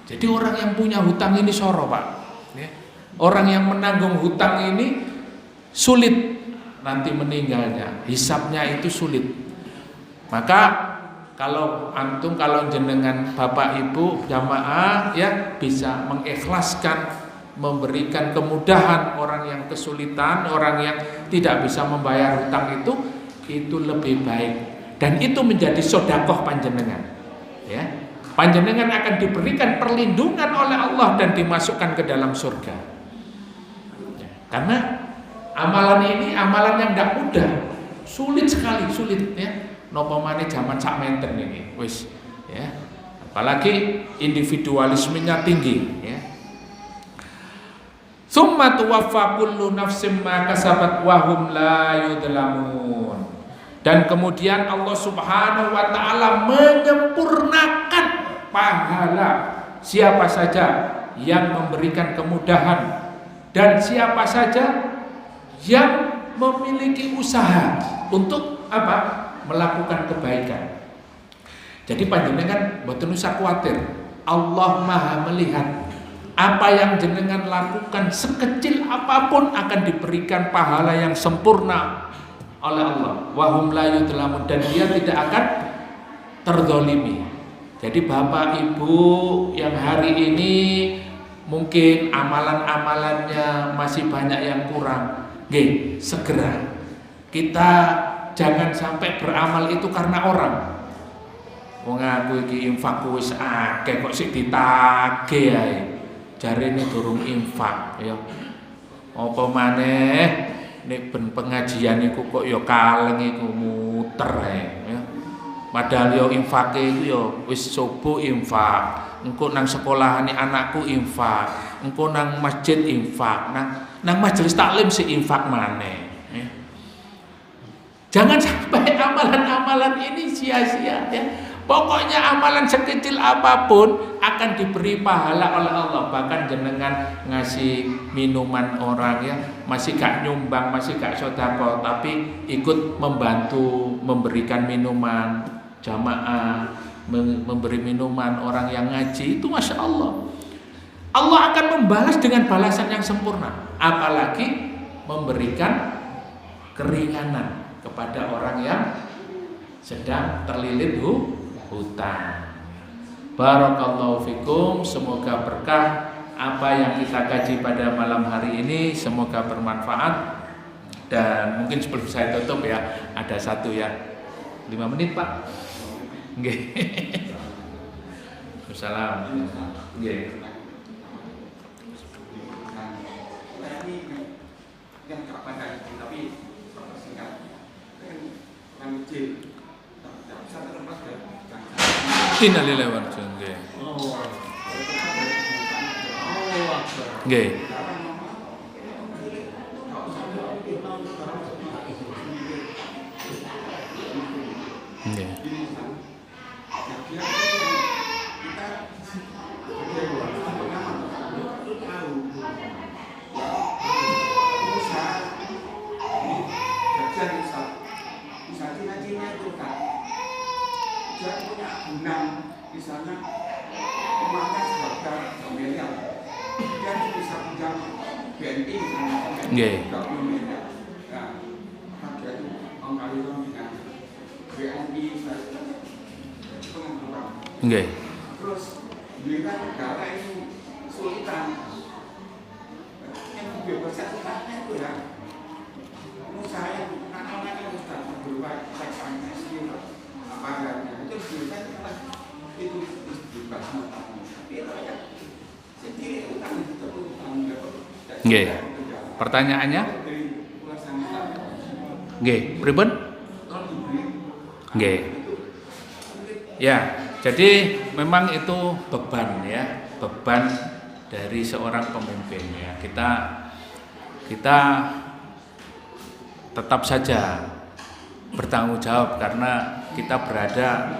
Jadi orang yang punya hutang ini soro Pak, ya. Orang yang menanggung hutang ini sulit nanti meninggalnya, hisabnya itu sulit. Maka kalau antum, kalau jenengan Bapak Ibu jamaah, ya, bisa mengikhlaskan, memberikan kemudahan orang yang kesulitan, orang yang tidak bisa membayar hutang itu lebih baik, dan itu menjadi sedekah panjenengan, ya. Panjenengan akan diberikan perlindungan oleh Allah dan dimasukkan ke dalam surga. Ya, karena amalan ini amalan yang tidak mudah, sulit sekali, sulit, ya. Napa maneh zaman sakmenten ini, wis, ya. Apalagi individualismenya tinggi, ya. Tsumma tuwaffa kullu nafsin ma kasabat wa hum la yudlamun. Dan kemudian Allah Subhanahu wa taala menyempurnakan pahala siapa saja yang memberikan kemudahan dan siapa saja yang memiliki usaha untuk apa? Melakukan kebaikan. Jadi panjenengan mboten usah kuwatir. Allah Maha melihat apa yang jenengan lakukan, sekecil apapun akan diberikan pahala yang sempurna oleh Allah. Wa hum la yudlamun, dan dia tidak akan terzalimi. Jadi Bapak Ibu yang hari ini mungkin amalan-amalannya masih banyak yang kurang, nggih, segera kita jangan sampai beramal itu karena orang. Wong aku iki infak wis akeh kok sik ditagih ae. Jarene durung infak ya. Apa maneh nek ben pengajian iku kok ya kaleng iku muter ae ya. Padahal yo infake iku yo wis subuh infak, engko nang sekolahane anakku infak, engko nang masjid infak, nang majelis taklim sik infak maneh. Jangan sampai amalan-amalan ini sia-sia, ya. Pokoknya amalan sekecil apapun akan diberi pahala oleh Allah. Bahkan jenengan ngasih minuman orang, ya, masih gak nyumbang, masih gak sedekah, tapi ikut membantu memberikan minuman jamaah, memberi minuman orang yang ngaji, itu Masya Allah. Allah akan membalas dengan balasan yang sempurna. Apalagi memberikan keringanan kepada orang yang sedang terlilit hutang. Barakallahu fikum, semoga berkah apa yang kita kaji pada malam hari ini, semoga bermanfaat. Dan mungkin sebelum saya tutup, ya, ada satu ya, 5 menit Pak. Nggih. Assalamualaikum. Nggih. Innalillahi wa inna ilaihi raji'un. Nggih. BNI Nggih. Nggih. Terus belikan negara itu sultan yang bebaskan sultannya itu ya usaha yang anak-anak yang sudah berupa seksualnya apa adanya itu belikan itu bebas tapi rakyat sendiri utang itu Nggih. Pertanyaannya? Nggih, pripun? Nggih. Ya, jadi memang itu beban ya, beban dari seorang pemimpin ya. Kita tetap saja bertanggung jawab karena kita berada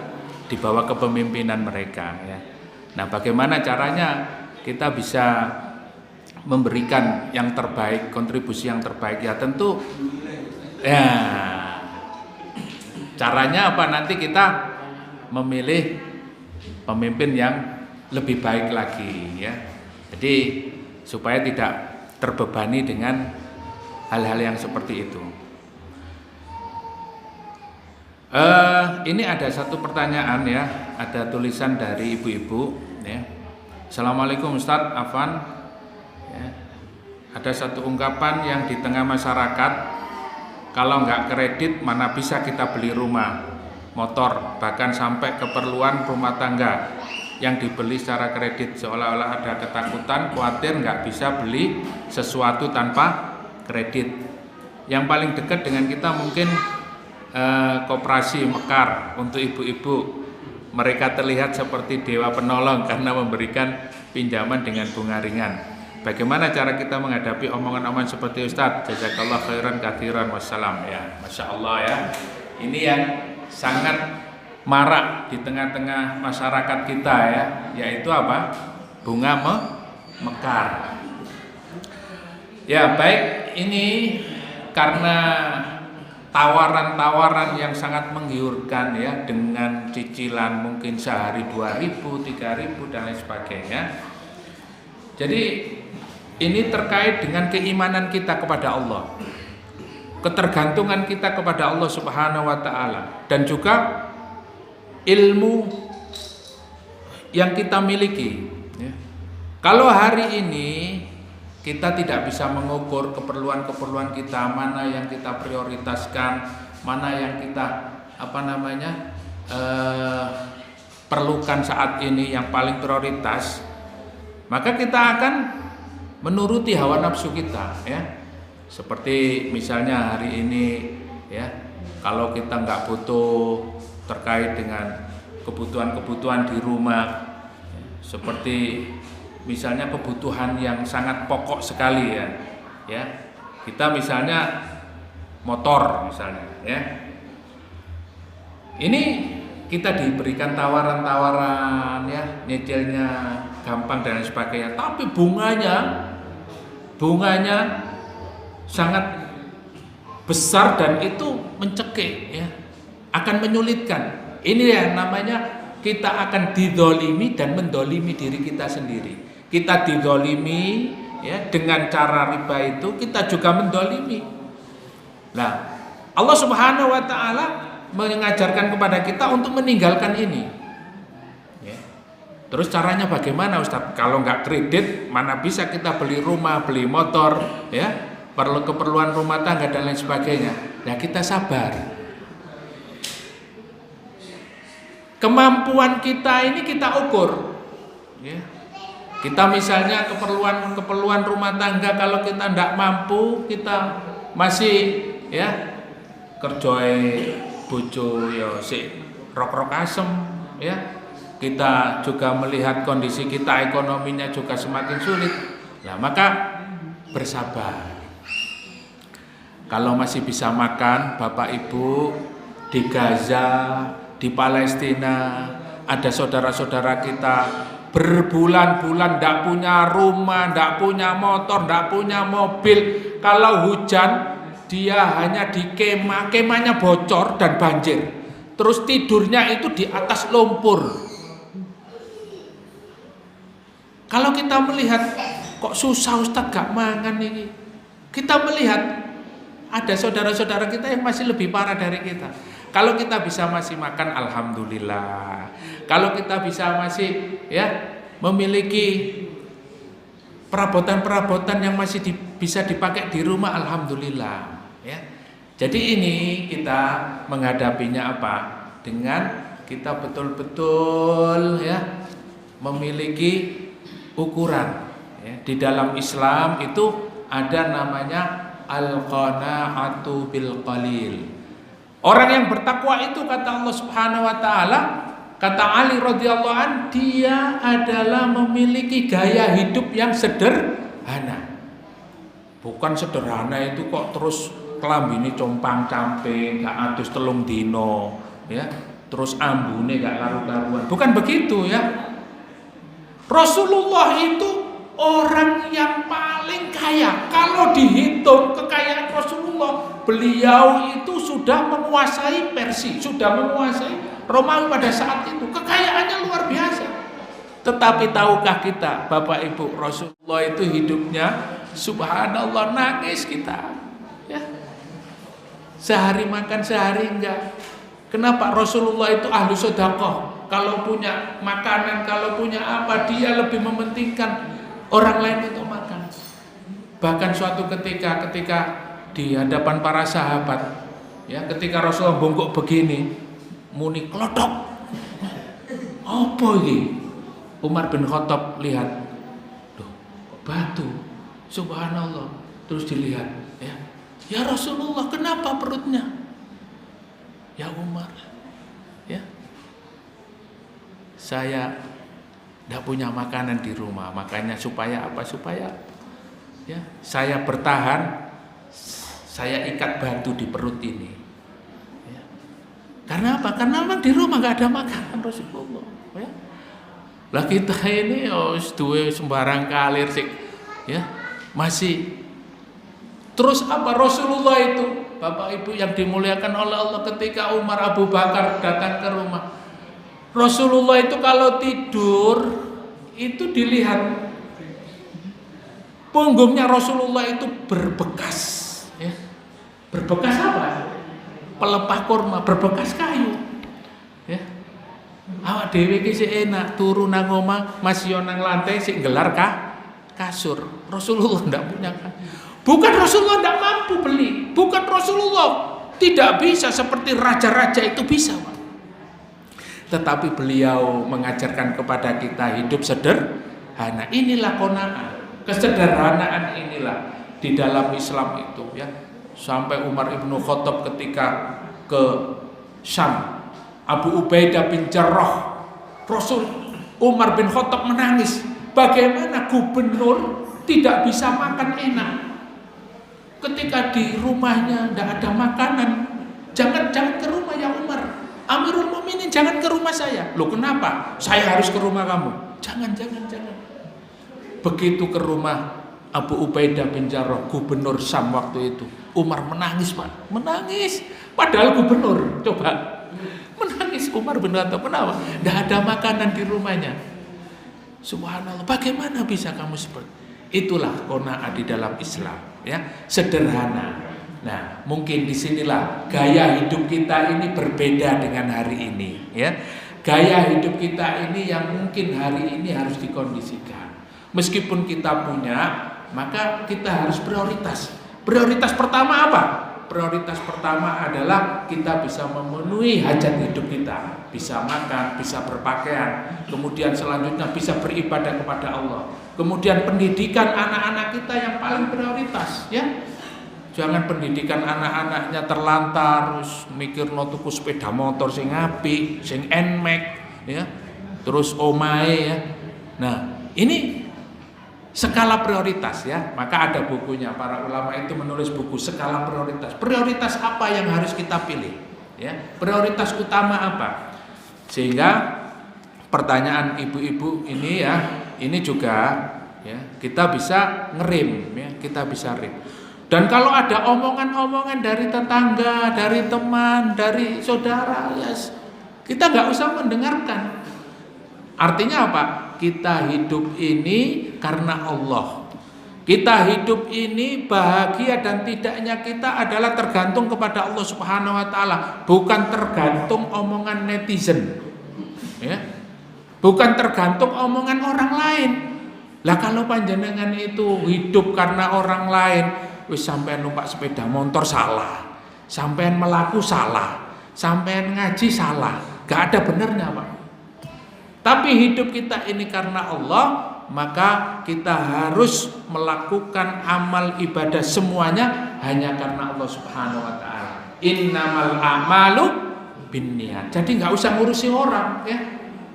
di bawah kepemimpinan mereka ya. Nah, bagaimana caranya kita bisa memberikan yang terbaik, kontribusi yang terbaik ya tentu ya caranya apa, nanti kita memilih pemimpin yang lebih baik lagi ya. Jadi supaya tidak terbebani dengan hal-hal yang seperti itu. Ini ada satu pertanyaan ya, ada tulisan dari ibu-ibu ya. Assalamualaikum Ustadz Afan ya. Ada satu ungkapan yang di tengah masyarakat, kalau nggak kredit mana bisa kita beli rumah, motor, bahkan sampai keperluan rumah tangga yang dibeli secara kredit, seolah-olah ada ketakutan, khawatir nggak bisa beli sesuatu tanpa kredit. Yang paling dekat dengan kita mungkin Koperasi Mekar untuk ibu-ibu. Mereka terlihat seperti dewa penolong karena memberikan pinjaman dengan bunga ringan. Bagaimana cara kita menghadapi omongan-omongan seperti Ustadz? Jazakallah khairan katsiran wassalam ya. Masya Allah ya. Ini yang sangat marak di tengah-tengah masyarakat kita ya, yaitu apa? Bunga mekar. Ya baik, ini karena tawaran-tawaran yang sangat menggiurkan ya, dengan cicilan mungkin sehari 2.000, 3.000 dan lain sebagainya. Jadi ini terkait dengan keimanan kita kepada Allah, ketergantungan kita kepada Allah Subhanahu wa taala, dan juga ilmu yang kita miliki ya. Kalau hari ini kita tidak bisa mengukur keperluan-keperluan kita, mana yang kita prioritaskan, mana yang kita perlukan saat ini yang paling prioritas, maka kita akan menuruti hawa nafsu kita ya. Seperti misalnya hari ini ya, kalau kita nggak butuh terkait dengan kebutuhan-kebutuhan di rumah ya, seperti misalnya kebutuhan yang sangat pokok sekali ya, kita misalnya motor misalnya ya, ini kita diberikan tawaran-tawaran ya, nyicilnya gampang dan lain sebagainya, tapi bunganya sangat besar dan itu mencekik ya, akan menyulitkan. Ini ya namanya kita akan didolimi dan mendolimi diri kita sendiri. Kita didolimi ya, dengan cara riba itu kita juga mendolimi. Nah, Allah Subhanahu wa taala mengajarkan kepada kita untuk meninggalkan ini ya. Terus caranya bagaimana Ustaz? Kalau nggak kredit mana bisa kita beli rumah, beli motor ya, perlu keperluan rumah tangga dan lain sebagainya. Nah, kita sabar. Kemampuan kita ini kita ukur ya. Kita misalnya keperluan rumah tangga, kalau kita tidak mampu, kita masih ya kerjoe bojo ya si rok-rok asem ya. Kita juga melihat kondisi kita ekonominya juga semakin sulit. Nah, maka bersabar. Kalau masih bisa makan, Bapak Ibu di Gaza, di Palestina, ada saudara-saudara kita berbulan-bulan tidak punya rumah, tidak punya motor, tidak punya mobil. Kalau hujan dia hanya di kemah, kemahnya bocor dan banjir. Terus tidurnya itu di atas lumpur. Kalau kita melihat kok susah Ustaz gak mangan ini. Kita melihat ada saudara-saudara kita yang masih lebih parah dari kita. Kalau kita bisa masih makan, alhamdulillah. Kalau kita bisa masih memiliki perabotan-perabotan yang masih bisa dipakai di rumah, alhamdulillah. Ya. Jadi ini kita menghadapinya apa? Dengan kita betul-betul memiliki ukuran. Ya. Di dalam Islam itu ada namanya al-qana'atu bil qalil. Orang yang bertakwa itu kata Allah Subhanahu wa taala, kata Ali radhiyallahu an, dia adalah memiliki gaya hidup yang sederhana. Bukan sederhana itu kok terus kelambine compang-camping, gak adus telung dino, ya. Terus ambune gak karu-karuan. Bukan begitu ya. Rasulullah itu orang yang paling kaya. Kalau dihitung kekayaan Rasulullah, beliau itu sudah menguasai Persia, sudah menguasai Romawi pada saat itu. Kekayaannya luar biasa. Tetapi tahukah kita, Bapak Ibu, Rasulullah itu hidupnya subhanallah, nangis kita. Ya. Sehari makan, sehari enggak. Kenapa? Rasulullah itu ahlu sedekah. Kalau punya makanan, kalau punya apa, dia lebih mementingkan orang lain untuk makan. Bahkan suatu ketika di hadapan para sahabat, ya, ketika Rasulullah bongkok begini, muni klotok. Apa ini? Umar bin Khattab lihat, loh, batu, subhanallah. Terus dilihat, ya Rasulullah, kenapa perutnya? Ya Umar, ya, saya tidak punya makanan di rumah, makanya supaya apa? Supaya saya bertahan, saya ikat batu di perut ini. Ya. Karena apa? Karena memang di rumah nggak ada makanan Rasulullah. Ya. Lah kita ini duwe sembarang kalir sih, ya, masih. Terus apa? Rasulullah itu, Bapak Ibu yang dimuliakan oleh Allah, ketika Umar Abu Bakar datang ke rumah, Rasulullah itu kalau tidur itu dilihat punggungnya Rasulullah itu berbekas, ya. Berbekas apa? Pelepah kurma, berbekas kayu. Ya. Awak dhewe iki sik enak turu nang omah, masih nang lantai sik gelar kasur. Rasulullah ndak punya kan. Bukan Rasulullah ndak mampu beli, bukan Rasulullah tidak bisa seperti raja-raja itu bisa, Pak. Tetapi beliau mengajarkan kepada kita hidup sederhana. Inilah qanaah, kesederhanaan inilah di dalam Islam itu, ya. Sampai Umar ibnu Khattab ketika ke Syam, Abu Ubaidah bin Jarrah, Rasul Umar bin Khattab menangis. Bagaimana gubernur tidak bisa makan enak ketika di rumahnya tidak ada makanan? Jangan ke rumah ya Umar, Amirul Mukminin, jangan ke rumah saya. Loh kenapa? Saya harus ke rumah kamu. Jangan. Begitu ke rumah Abu Ubaidah bin Jarrah, gubernur Syam waktu itu, Umar menangis, Pak. Menangis. Padahal gubernur, coba. Menangis Umar bin Khattab. Kenapa? Tidak ada makanan di rumahnya. Subhanallah. Bagaimana bisa kamu seperti? Itulah qanaah di dalam Islam, ya. Sederhana. Nah, mungkin disinilah gaya hidup kita ini berbeda dengan hari ini, ya. Gaya hidup kita ini yang mungkin hari ini harus dikondisikan. Meskipun kita punya, maka kita harus prioritas. Prioritas pertama apa? Prioritas pertama adalah kita bisa memenuhi hajat hidup kita, bisa makan, bisa berpakaian, kemudian selanjutnya bisa beribadah kepada Allah. Kemudian pendidikan anak-anak kita yang paling prioritas, ya. Jangan pendidikan anak-anaknya terlantar, terus mikir tuku sepeda motor sing apik, sing nmax, ya. Terus omae, ya. Nah, ini skala prioritas, ya. Maka ada bukunya, para ulama itu menulis buku skala prioritas. Prioritas apa yang harus kita pilih, ya? Prioritas utama apa? Sehingga pertanyaan ibu-ibu ini, ya, ini juga, ya, kita bisa ngerem, ya, kita bisa rem. Dan kalau ada omongan-omongan dari tetangga, dari teman, dari saudara, ya, kita nggak usah mendengarkan. Artinya apa? Kita hidup ini karena Allah. Kita hidup ini bahagia dan tidaknya kita adalah tergantung kepada Allah Subhanahu wa taala, bukan tergantung omongan netizen. Ya. Bukan tergantung omongan orang lain. Lah kalau panjenengan itu hidup karena orang lain, wis sampean numpak sepeda motor salah, sampean melaku salah, sampean ngaji salah, gak ada benernya, Pak. Tapi hidup kita ini karena Allah, maka kita harus melakukan amal ibadah semuanya hanya karena Allah Subhanahu wa taala. Innamal a'malu binniyat. Jadi nggak usah ngurusi orang, ya.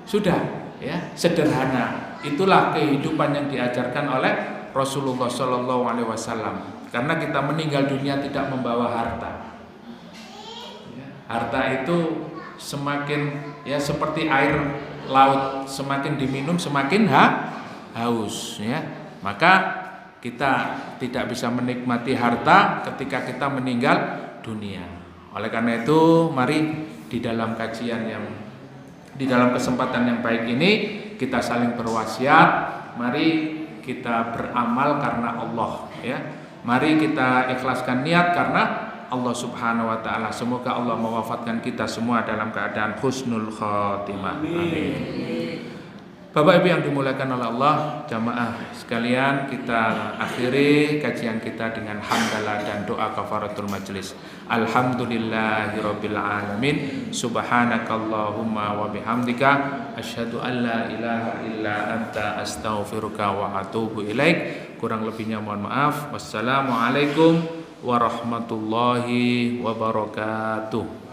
Sudah, ya, sederhana. Itulah kehidupan yang diajarkan oleh Rasulullah Shallallahu alaihi wasallam. Karena kita meninggal dunia tidak membawa harta. Harta itu semakin, ya, seperti air laut, semakin diminum semakin haus, ya. Maka kita tidak bisa menikmati harta ketika kita meninggal dunia. Oleh karena itu, mari di dalam kajian yang, di dalam kesempatan yang baik ini kita saling berwasiat. Mari kita beramal karena Allah, ya. Mari kita ikhlaskan niat karena Allah Subhanahu wa taala. Semoga Allah mewafatkan kita semua dalam keadaan husnul khatimah. Amin. Bapak Ibu yang dimuliakan oleh Allah, jamaah sekalian, kita akhiri kajian kita dengan hamdalah dan doa kafaratul majlis. Alhamdulillahirabbil alamin. Subhanakallahumma wa bihamdika asyhadu an la ilaha illa anta astaghfiruka wa atubu ilaik. Kurang lebihnya mohon maaf. Wassalamualaikum warahmatullahi wabarakatuh.